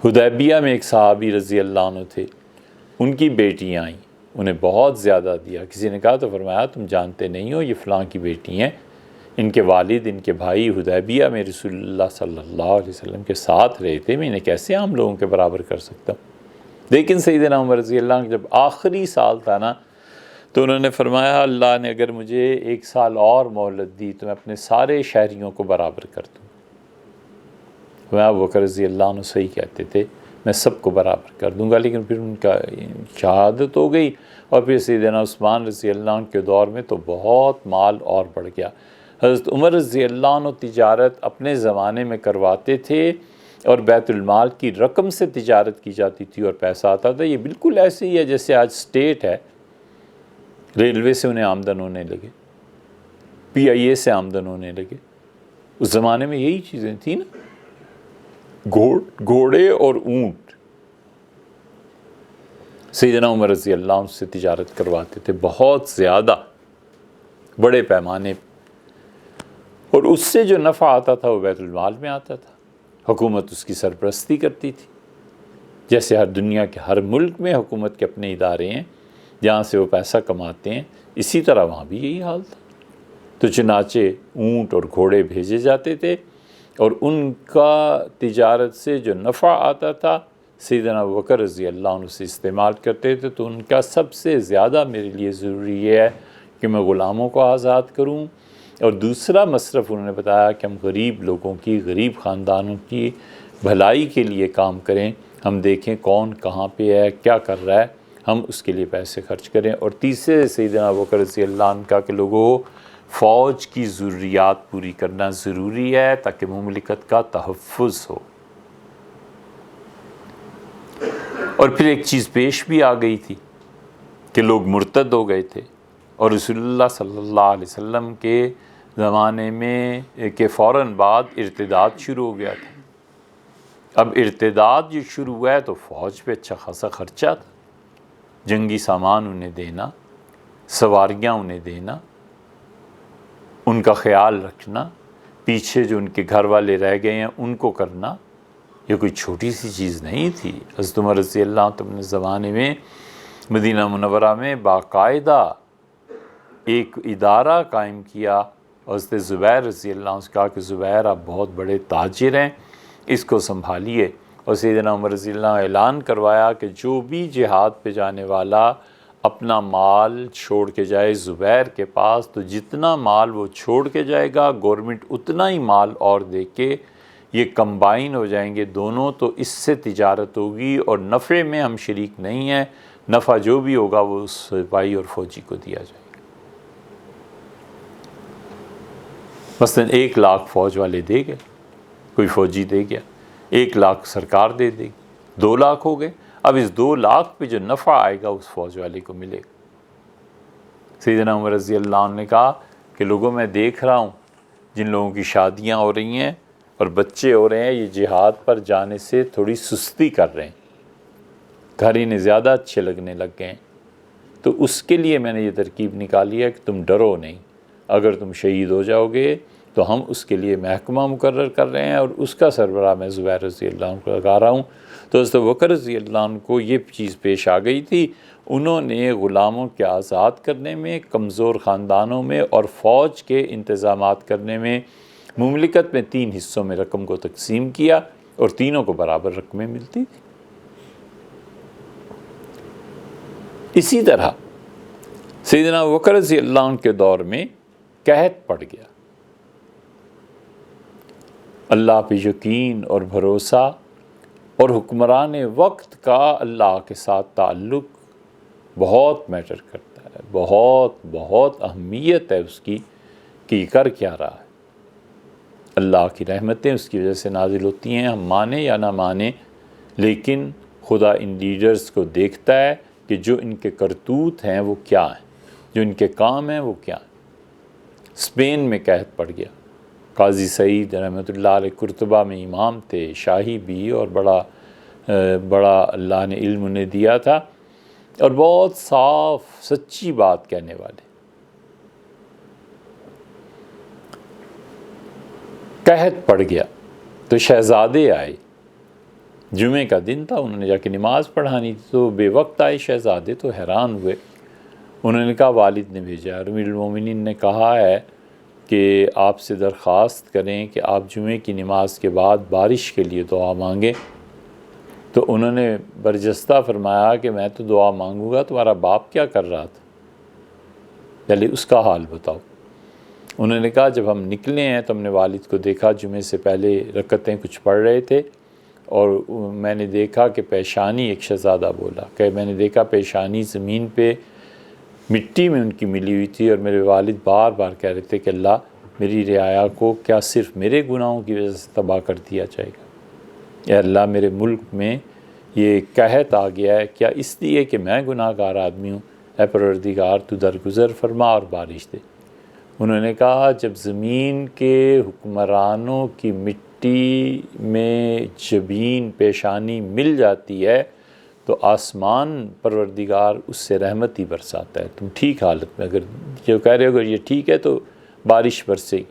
حدیبیہ میں ایک صحابی رضی اللہ عنہ تھے، ان کی بیٹیاں آئیں، انہیں بہت زیادہ دیا۔ کسی نے کہا تو فرمایا تم جانتے نہیں ہو یہ فلاں کی بیٹی ہیں، ان کے والد ان کے بھائی حدیبیہ میں رسول اللہ صلی اللہ علیہ وسلم کے ساتھ رہے تھے، میں انہیں کیسے عام لوگوں کے برابر کر سکتا ہوں؟ لیکن سیدنا عمر رضی اللہ عنہ جب آخری سال تھا نا، تو انہوں نے فرمایا اللہ نے اگر مجھے 1 سال اور مہلت دی تو میں اپنے سارے شہریوں کو برابر کر دوں۔ ابو بکر رضی اللہ عنہ صحیح کہتے تھے، میں سب کو برابر کر دوں گا، لیکن پھر ان کا شہادت ہو گئی، اور پھر سیدنا عثمان رضی اللہ عنہ کے دور میں تو بہت مال اور بڑھ گیا۔ حضرت عمر رضی اللہ عنہ تجارت اپنے زمانے میں کرواتے تھے، اور بیت المال کی رقم سے تجارت کی جاتی تھی اور پیسہ آتا تھا۔ یہ بالکل ایسے ہی ہے جیسے آج اسٹیٹ ہے، ریلوے سے انہیں آمدن ہونے لگے، پی آئی اے سے آمدن ہونے لگے۔ اس زمانے میں یہی چیزیں تھیں نا، گھوڑے اور اونٹ۔ سیدنا عمر رضی اللہ عنہ سے تجارت کرواتے تھے بہت زیادہ، بڑے پیمانے پہ، اور اس سے جو نفع آتا تھا وہ بیت المال میں آتا تھا، حکومت اس کی سرپرستی کرتی تھی۔ جیسے ہر دنیا کے ہر ملک میں حکومت کے اپنے ادارے ہیں جہاں سے وہ پیسہ کماتے ہیں، اسی طرح وہاں بھی یہی حال تھا۔ تو چنانچہ اونٹ اور گھوڑے بھیجے جاتے تھے، اور ان کا تجارت سے جو نفع آتا تھا سیدنا ابوبکر رضی اللہ عنہ سے استعمال کرتے تھے۔ تو ان کا سب سے زیادہ میرے لیے ضروری یہ ہے کہ میں غلاموں کو آزاد کروں، اور دوسرا مصرف انہوں نے بتایا کہ ہم غریب لوگوں کی، غریب خاندانوں کی بھلائی کے لیے کام کریں، ہم دیکھیں کون کہاں پہ ہے، کیا کر رہا ہے، ہم اس کے لیے پیسے خرچ کریں۔ اور تیسرے سیدنا ابوبکر رضی اللہ عنہ کا کہ لوگوں فوج کی ضروریات پوری کرنا ضروری ہے تاکہ مملکت کا تحفظ ہو۔ اور پھر ایک چیز پیش بھی آ گئی تھی کہ لوگ مرتد ہو گئے تھے، اور رسول اللہ صلی اللہ علیہ وسلم کے زمانے میں کے فوراً بعد ارتداد شروع ہو گیا تھا۔ اب ارتداد جو شروع ہوا ہے تو فوج پہ اچھا خاصا خرچہ تھا، جنگی سامان انہیں دینا، سواریاں انہیں دینا، ان کا خیال رکھنا، پیچھے جو ان کے گھر والے رہ گئے ہیں ان کو کرنا، یہ کوئی چھوٹی سی چیز نہیں تھی۔ حضرت عمر رضی اللہ عنہ اپنے زمانے میں مدینہ منورہ میں باقاعدہ ایک ادارہ قائم کیا، اور حضرت زبیر رضی اللہ عنہ سے کہا کہ زبیر آپ بہت بڑے تاجر ہیں، اس کو سنبھالیے۔ اور سیدنا عمر رضی اللہ عنہ اعلان کروایا کہ جو بھی جہاد پہ جانے والا اپنا مال چھوڑ کے جائے زبیر کے پاس، تو جتنا مال وہ چھوڑ کے جائے گا گورنمنٹ اتنا ہی مال اور دے کے یہ کمبائن ہو جائیں گے دونوں، تو اس سے تجارت ہوگی، اور نفع میں ہم شریک نہیں ہیں، نفع جو بھی ہوگا وہ اس سپاہی اور فوجی کو دیا جائے گا۔ مثلا 1 لاکھ فوج والے دے گئے، کوئی فوجی دے گیا، 1 لاکھ سرکار دے دے گی، 2 لاکھ ہو گئے۔ اب اس 2 لاکھ پہ جو نفع آئے گا اس فوج والے کو ملے گا۔ سیدنا عمر رضی اللہ عنہ نے کہا کہ لوگوں میں دیکھ رہا ہوں جن لوگوں کی شادیاں ہو رہی ہیں اور بچے ہو رہے ہیں، یہ جہاد پر جانے سے تھوڑی سستی کر رہے ہیں، گھر انہیں زیادہ اچھے لگنے لگ گئے ہیں۔ تو اس کے لیے میں نے یہ ترکیب نکالی ہے کہ تم ڈرو نہیں، اگر تم شہید ہو جاؤ گے تو ہم اس کے لیے محکمہ مقرر کر رہے ہیں، اور اس کا سربراہ میں زبیر رضی اللہ عنہ کو لگا رہا ہوں۔ تو حضرت ابوبکر رضی اللہ عنہ کو یہ چیز پیش آ گئی تھی، انہوں نے غلاموں کے آزاد کرنے میں، کمزور خاندانوں میں، اور فوج کے انتظامات کرنے میں مملکت میں 3 حصوں میں رقم کو تقسیم کیا، اور تینوں کو برابر رقمیں ملتی تھی۔ اسی طرح سیدنا ابوبکر رضی اللہ عنہ کے دور میں قحط پڑ گیا۔ اللہ پہ یقین اور بھروسہ اور حکمران وقت کا اللہ کے ساتھ تعلق بہت میٹر کرتا ہے، بہت اہمیت ہے اس کی کہ یہ کر کیا رہا ہے۔ اللہ کی رحمتیں اس کی وجہ سے نازل ہوتی ہیں، ہم مانیں یا نہ مانیں، لیکن خدا ان لیڈرز کو دیکھتا ہے کہ جو ان کے کرتوت ہیں وہ کیا ہیں، جو ان کے کام ہیں وہ کیا ہیں۔ اسپین میں قحط پڑ گیا، قاضی سعید رحمۃ اللہ علیہ قرطبہ میں امام تھے، شاہی بھی، اور بڑا اللہ نے علم انہیں دیا تھا، اور بہت صاف سچی بات کہنے والے۔ قحط پڑ گیا تو شہزادے آئے، جمعے کا دن تھا، انہوں نے جا کے نماز پڑھانی تھی، تو بے وقت آئے شہزادے، تو حیران ہوئے۔ انہوں نے کہا والد نے بھیجا ہے، امیر المومنین نے کہا ہے کہ آپ سے درخواست کریں کہ آپ جمعے کی نماز کے بعد بارش کے لیے دعا مانگیں۔ تو انہوں نے برجستہ فرمایا کہ میں تو دعا مانگوں گا، تمہارا باپ کیا کر رہا تھا، پہلے اس کا حال بتاؤ۔ انہوں نے کہا جب ہم نکلے ہیں تو ہم نے والد کو دیکھا جمعے سے پہلے رکعتیں کچھ پڑھ رہے تھے، اور میں نے دیکھا کہ پیشانی، ایک شہزادہ بولا کہ میں نے دیکھا پیشانی زمین پہ مٹی میں ان کی ملی ہوئی تھی، اور میرے والد بار بار کہہ رہے تھے کہ اللہ میری رعایا کو کیا صرف میرے گناہوں کی وجہ سے تباہ کر دیا جائے گا؟ اے اللہ میرے ملک میں یہ قحط آ گیا ہے، کیا اس لیے کہ میں گناہ گار آدمی ہوں؟ اے پروردگار تو درگزر فرما اور بارش دے۔ انہوں نے کہا جب زمین کے حکمرانوں کی مٹی میں جبین پیشانی مل جاتی ہے تو آسمان پروردگار اس سے رحمت ہی برساتا ہے۔ تم ٹھیک حالت میں، اگر جو کہہ رہے ہو اگر یہ ٹھیک ہے تو بارش برسے گی۔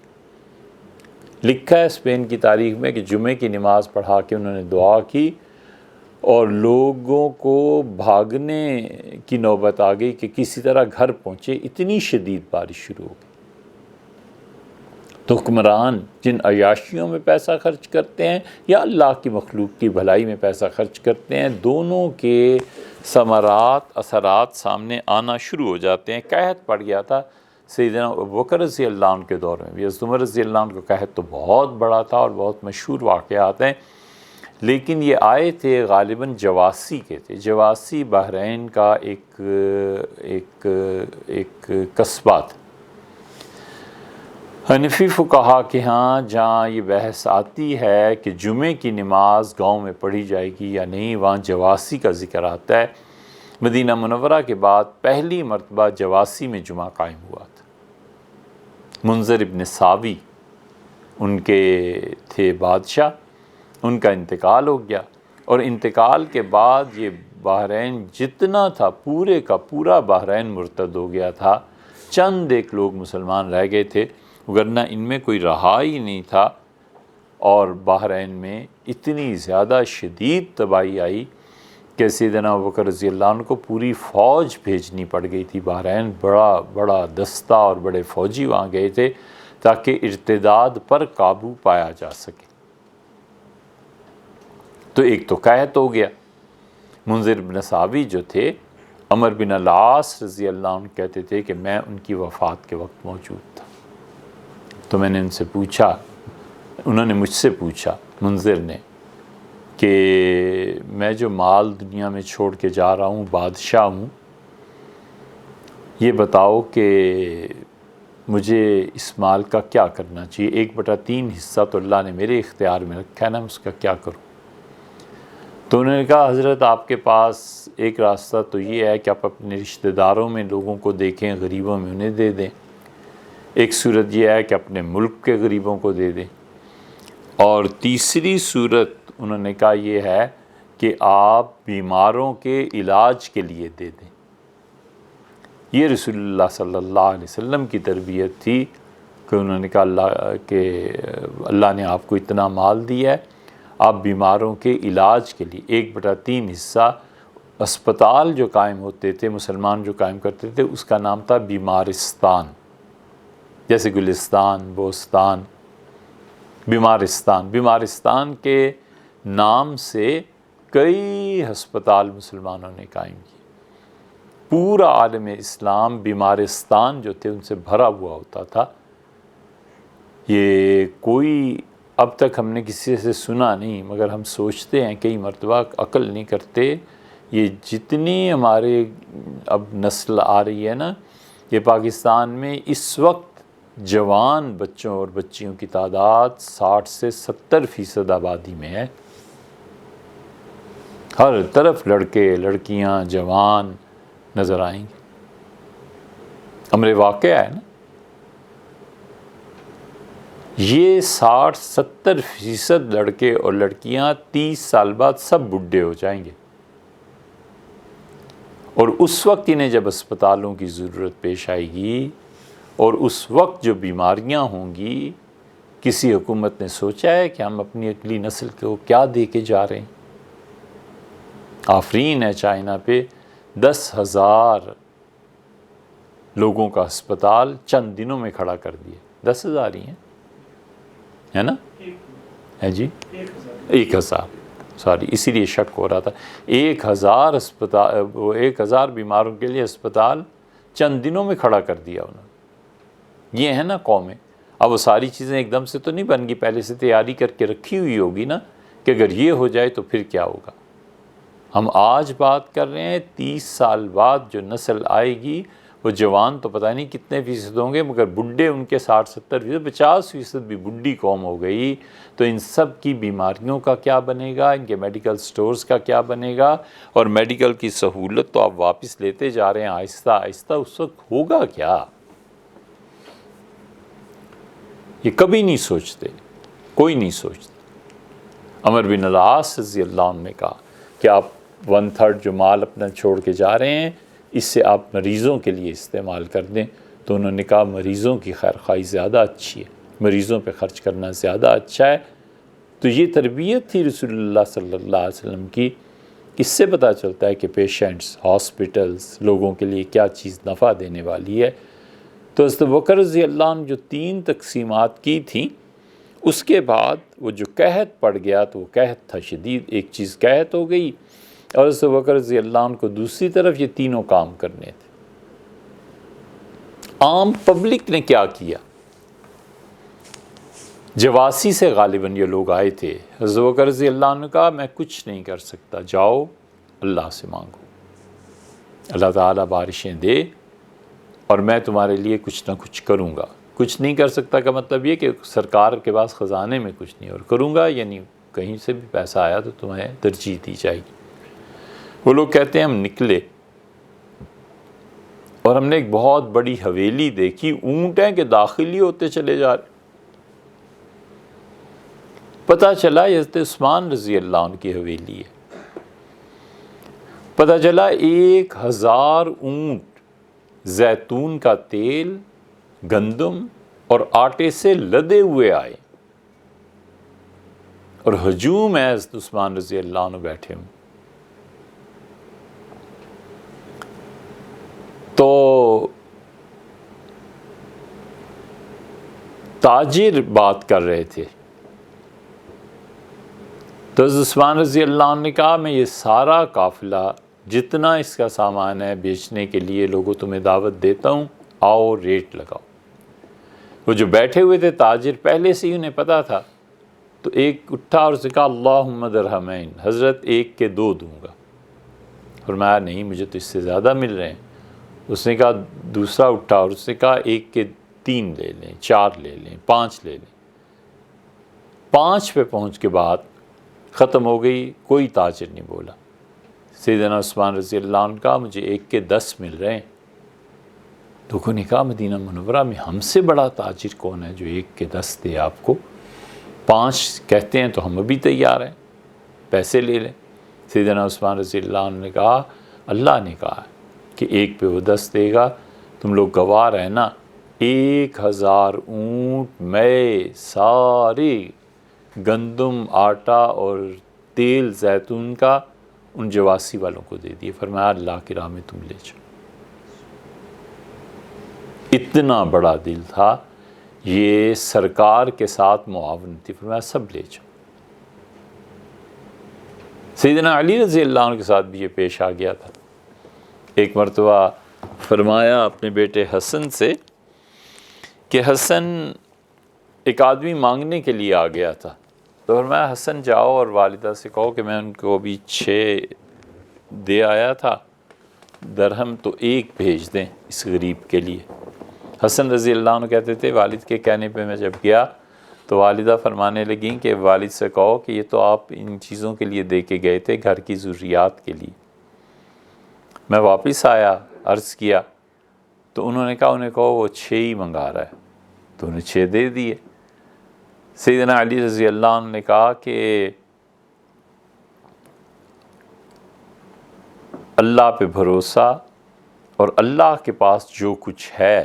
لکھا ہے اسپین کی تاریخ میں کہ جمعے کی نماز پڑھا کے انہوں نے دعا کی، اور لوگوں کو بھاگنے کی نوبت آ گئی کہ کسی طرح گھر پہنچے، اتنی شدید بارش شروع ہو گئی۔ تو حکمران جن عیاشیوں میں پیسہ خرچ کرتے ہیں یا اللہ کی مخلوق کی بھلائی میں پیسہ خرچ کرتے ہیں، دونوں کے ثمرات، اثرات سامنے آنا شروع ہو جاتے ہیں۔ قحط پڑ گیا تھا سیدنا ابوبکر رضی اللہ عنہ کے دور میں بھی، حضرت عمر رضی اللہ عنہ کا قحط تو بہت بڑا تھا اور بہت مشہور واقعات ہیں، لیکن یہ آئے تھے غالباً جواسی کے تھے۔ جواسی بحرین کا ایک قصبہ تھا۔ حنفی فقہا کے ہاں جہاں یہ بحث آتی ہے کہ جمعے کی نماز گاؤں میں پڑھی جائے گی یا نہیں، وہاں جواسی کا ذکر آتا ہے۔ مدینہ منورہ کے بعد پہلی مرتبہ جواسی میں جمعہ قائم ہوا تھا۔ منذر ابن ساوی ان کے تھے بادشاہ، ان کا انتقال ہو گیا، اور انتقال کے بعد یہ بحرین جتنا تھا پورے کا پورا بحرین مرتد ہو گیا تھا۔ چند ایک لوگ مسلمان رہ گئے تھے، ورنہ ان میں کوئی رہا ہی نہیں تھا، اور بحرین میں اتنی زیادہ شدید تباہی آئی کہ سیدنا ابوبکر رضی اللہ عنہ کو پوری فوج بھیجنی پڑ گئی تھی بحرین۔ بڑا دستہ اور بڑے فوجی وہاں گئے تھے تاکہ ارتداد پر قابو پایا جا سکے۔ تو ایک تو قحط ہو گیا۔ منذر بن ساوی جو تھے، عمر بن العاص رضی اللہ عنہ کہتے تھے کہ میں ان کی وفات کے وقت موجود تھا۔ تو میں نے ان سے پوچھا، انہوں نے مجھ سے پوچھا منذر نے کہ میں جو مال دنیا میں چھوڑ کے جا رہا ہوں، بادشاہ ہوں، یہ بتاؤ کہ مجھے اس مال کا کیا کرنا چاہیے؟ 1/3 حصہ تو اللہ نے میرے اختیار میں رکھا ہے نا، اس کا کیا کروں؟ تو انہوں نے کہا حضرت آپ کے پاس ایک راستہ تو یہ ہے کہ آپ اپنے رشتہ داروں میں لوگوں کو دیکھیں، غریبوں میں انہیں دے دیں۔ ایک صورت یہ ہے کہ اپنے ملک کے غریبوں کو دے دیں، اور تیسری صورت انہوں نے کہا یہ ہے کہ آپ بیماروں کے علاج کے لیے دے دیں۔ یہ رسول اللہ صلی اللہ علیہ وسلم کی تربیت تھی کہ انہوں نے کہا اللہ نے آپ کو اتنا مال دیا ہے، آپ بیماروں کے علاج کے لیے 1/3 حصہ، اسپتال جو قائم ہوتے تھے مسلمان جو قائم کرتے تھے اس کا نام تھا بیمارستان، جیسے گلستان، بوستان، بیمارستان کے نام سے کئی ہسپتال مسلمانوں نے قائم کیے۔ پورا عالم اسلام بیمارستان جو تھے ان سے بھرا ہوا ہوتا تھا۔ یہ کوئی اب تک ہم نے کسی سے سنا نہیں، مگر ہم سوچتے ہیں کئی مرتبہ، عقل نہیں کرتے، یہ جتنی ہمارے اب نسل آ رہی ہے نا، یہ پاکستان میں اس وقت جوان بچوں اور بچیوں کی تعداد 60 سے 70% آبادی میں ہے۔ ہر طرف لڑکے لڑکیاں جوان نظر آئیں گے. امر واقعہ ہے نا. یہ 60-70% لڑکے اور لڑکیاں 30 سال بعد سب بڈھے ہو جائیں گے، اور اس وقت انہیں جب اسپتالوں کی ضرورت پیش آئے گی اور اس وقت جو بیماریاں ہوں گی، کسی حکومت نے سوچا ہے کہ ہم اپنی اگلی نسل کو کیا دے کے جا رہے ہیں؟ آفرین ہے چائنا پہ 10,000 لوگوں کا ہسپتال چند دنوں میں کھڑا کر دیا. 10,000 ہی ہیں، ہے نا؟ ہے جی 1,000 سوری، اسی لیے شک ہو رہا تھا. 1,000 ہسپتال، وہ 1,000 بیماروں کے لیے ہسپتال چند دنوں میں کھڑا کر دیا انہوں نے. یہ ہے نا قومیں. اب وہ ساری چیزیں ایک دم سے تو نہیں بن گی، پہلے سے تیاری کر کے رکھی ہوئی ہوگی نا کہ اگر یہ ہو جائے تو پھر کیا ہوگا. ہم آج بات کر رہے ہیں، 30 سال بعد جو نسل آئے گی وہ جوان تو پتہ نہیں کتنے فیصد ہوں گے، مگر بڈھے ان کے 60-70%، 50% بھی بڈھی قوم ہو گئی. تو ان سب کی بیماریوں کا کیا بنے گا، ان کے میڈیکل سٹورز کا کیا بنے گا؟ اور میڈیکل کی سہولت تو آپ واپس لیتے جا رہے ہیں آہستہ آہستہ، اس وقت ہوگا کیا؟ یہ کبھی نہیں سوچتے، کوئی نہیں سوچتا. عمر بن العاص رضی اللہ عنہ نے کہا کہ آپ 1/3 جو مال اپنا چھوڑ کے جا رہے ہیں، اس سے آپ مریضوں کے لیے استعمال کر دیں. تو انہوں نے کہا مریضوں کی خیرخواہی زیادہ اچھی ہے، مریضوں پہ خرچ کرنا زیادہ اچھا ہے. تو یہ تربیت تھی رسول اللہ صلی اللہ علیہ وسلم کی. اس سے پتہ چلتا ہے کہ پیشنٹس، ہاسپٹلز، لوگوں کے لیے کیا چیز نفع دینے والی ہے. تو حضرت بکر رضی اللہ عنہ جو 3 تقسیمات کی تھیں، اس کے بعد وہ جو قحط پڑ گیا تو وہ قحط تھا شدید، ایک چیز قحط ہو گئی، اور حضرت بکر رضی اللہ عنہ کو دوسری طرف یہ تینوں کام کرنے تھے. عام پبلک نے کیا کیا؟ جواسی سے غالباً یہ لوگ آئے تھے. حضرت بکر رضی اللہ عنہ نے کہا میں کچھ نہیں کر سکتا، جاؤ اللہ سے مانگو، اللہ تعالیٰ بارشیں دے اور میں تمہارے لیے کچھ نہ کچھ کروں گا. کچھ نہیں کر سکتا کا مطلب یہ کہ سرکار کے پاس خزانے میں کچھ نہیں، اور کروں گا یعنی کہیں سے بھی پیسہ آیا تو تمہیں ترجیح دی جائے گی. وہ لوگ کہتے ہیں ہم نکلے اور ہم نے ایک بہت بڑی حویلی دیکھی، اونٹ ہیں کہ داخلی ہوتے چلے جا رہے. پتہ چلا یہ حضرت عثمان رضی اللہ عنہ کی حویلی ہے. پتہ چلا 1,000 اونٹ زیتون کا تیل، گندم اور آٹے سے لدے ہوئے آئے، اور ہجوم ہے حضرت عثمان رضی اللہ عنہ بیٹھے ہوں. تو تاجر بات کر رہے تھے، تو حضرت عثمان رضی اللہ عنہ نے کہا میں یہ سارا قافلہ جتنا اس کا سامان ہے بیچنے کے لیے لوگوں تمہیں دعوت دیتا ہوں، آؤ ریٹ لگاؤ. وہ جو بیٹھے ہوئے تھے تاجر پہلے سے ہی انہیں پتا تھا، تو ایک اٹھا اور اس نے کہا اللہم درہمین، حضرت 1 کے 2 دوں گا. فرمایا نہیں مجھے تو اس سے زیادہ مل رہے ہیں. اس نے کہا، دوسرا اٹھا اور اس نے کہا 1 کے 3 لے لیں، 4 لے لیں، 5 لے لیں. 5 پہ پہنچ کے بعد ختم ہو گئی، کوئی تاجر نہیں بولا. سیدنا عثمان رضی اللہ عنہ کہا مجھے 1 کے 10 مل رہے ہیں. لوگوں نے کہا مدینہ منورہ میں ہم سے بڑا تاجر کون ہے جو 1 کے 10 دے آپ کو؟ 5 کہتے ہیں تو ہم ابھی تیار ہیں، پیسے لے لیں. سیدنا عثمان رضی اللہ عنہ نے کہا اللہ نے کہا کہ 1 پہ وہ 10 دے گا، تم لوگ گواہ رہنا 1,000 اونٹ میں سارے گندم، آٹا اور تیل زیتون کا ان جواسی والوں کو دے دیے. فرمایا اللہ کی راہ میں تم لے جاؤ. اتنا بڑا دل تھا، یہ سرکار کے ساتھ معاونت تھی. فرمایا سب لے جاؤ. سیدنا علی رضی اللہ عنہ کے ساتھ بھی یہ پیش آ گیا تھا. ایک مرتبہ فرمایا اپنے بیٹے حسن سے کہ حسن، ایک آدمی مانگنے کے لیے آ گیا تھا، تو فرمایا حسن جاؤ اور والدہ سے کہو کہ میں ان کو ابھی 6 دے آیا تھا درہم، تو 1 بھیج دیں اس غریب کے لیے. حسن رضی اللہ عنہ کہتے تھے والد کے کہنے پہ میں جب گیا تو والدہ فرمانے لگیں کہ والد سے کہو کہ یہ تو آپ ان چیزوں کے لیے دے کے گئے تھے، گھر کی ضروریات کے لیے۔ میں واپس آیا، عرض کیا تو انہوں نے کہا انہیں کہو وہ 6 ہی منگا رہا ہے، تو انہیں 6 دے دیے۔ سیدنا علی رضی اللہ عنہ نے کہا کہ اللہ پہ بھروسہ اور اللہ کے پاس جو کچھ ہے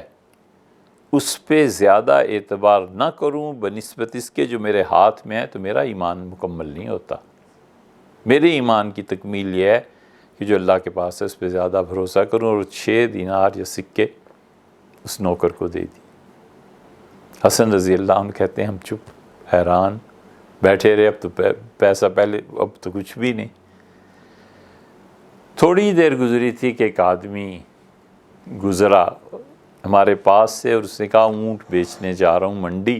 اس پہ زیادہ اعتبار نہ کروں بنسبت اس کے جو میرے ہاتھ میں ہے، تو میرا ایمان مکمل نہیں ہوتا۔ میرے ایمان کی تکمیل یہ ہے کہ جو اللہ کے پاس ہے اس پہ زیادہ بھروسہ کروں، اور 6 دینار یا سکے اس نوکر کو دے دی۔ حسن رضی اللہ عنہ کہتے ہیں ہم چپ حیران بیٹھے رہے، اب تو پیسہ پہلے، اب تو کچھ بھی نہیں۔ تھوڑی دیر گزری تھی کہ ایک آدمی گزرا ہمارے پاس سے، اور اس نے کہا اونٹ بیچنے جا رہا ہوں منڈی،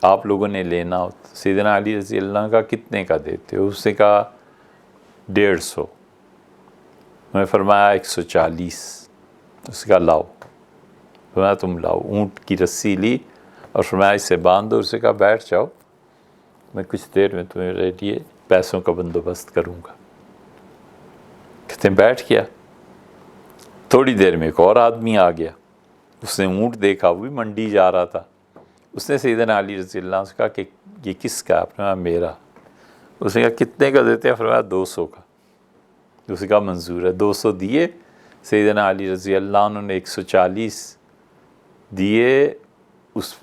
آپ لوگوں نے لینا ہو۔ سیدنا علی رضی اللہ عنہ کا کتنے کا دیتے ہو؟ اس نے کہا 150۔ میں فرمایا 140۔ اس کا لاؤ۔ فرمایا تم لاؤ۔ اونٹ کی رسی لی اور فرمایا اسے باندھ دو۔ اس نے کہا بیٹھ جاؤ، میں کچھ دیر میں تمہارے لیے پیسوں کا بندوبست کروں گا۔ کہتے ہیں بیٹھ گیا۔ تھوڑی دیر میں ایک اور آدمی آ گیا، اس نے اونٹ دیکھا، وہ بھی منڈی جا رہا تھا۔ اس نے سیدنا علی رضی اللہ عنہ سے کہا کہ یہ کس کا ہے؟ فرمایا میرا۔ اس نے کہا کتنے کا دیتے ہیں؟ فرمایا 200 کا۔ اس نے کہا منظور ہے۔ 200 دیے۔ سیدنا علی رضی اللہ عنہ نے 140 دیے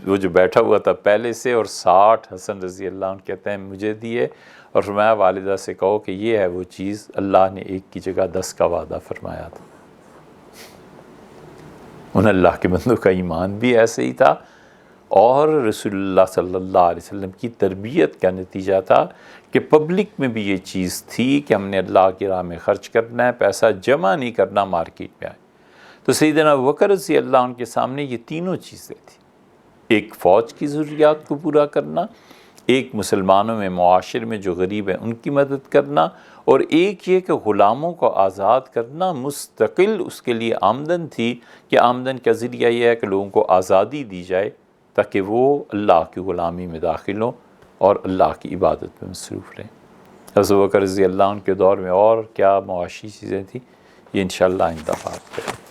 وہ جو بیٹھا ہوا تھا پہلے سے، اور 60 حسن رضی اللہ عنہ کہتے ہیں مجھے دیے، اور فرمایا والدہ سے کہو کہ یہ ہے وہ چیز اللہ نے 1 کی جگہ 10 کا وعدہ فرمایا تھا۔ ان اللہ کے بندوں کا ایمان بھی ایسے ہی تھا، اور رسول اللہ صلی اللہ علیہ وسلم کی تربیت کا نتیجہ تھا کہ پبلک میں بھی یہ چیز تھی کہ ہم نے اللہ کی راہ میں خرچ کرنا ہے، پیسہ جمع نہیں کرنا مارکیٹ میں آئے۔ تو سیدنا ابوبکر رضی اللہ عنہ کے سامنے یہ تینوں چیزیں تھیں، ایک فوج کی ضروریات کو پورا کرنا، ایک مسلمانوں میں معاشر میں جو غریب ہیں ان کی مدد کرنا، اور ایک یہ کہ غلاموں کو آزاد کرنا، مستقل اس کے لیے آمدن تھی کہ آمدن کا ذریعہ یہ ہے کہ لوگوں کو آزادی دی جائے تاکہ وہ اللہ کی غلامی میں داخل ہوں اور اللہ کی عبادت میں مصروف رہیں۔ حضرت ابوبکر رضی اللہ عنہ کے دور میں اور کیا معاشی چیزیں تھیں، یہ انشاءاللہ آئندہ بات کریں۔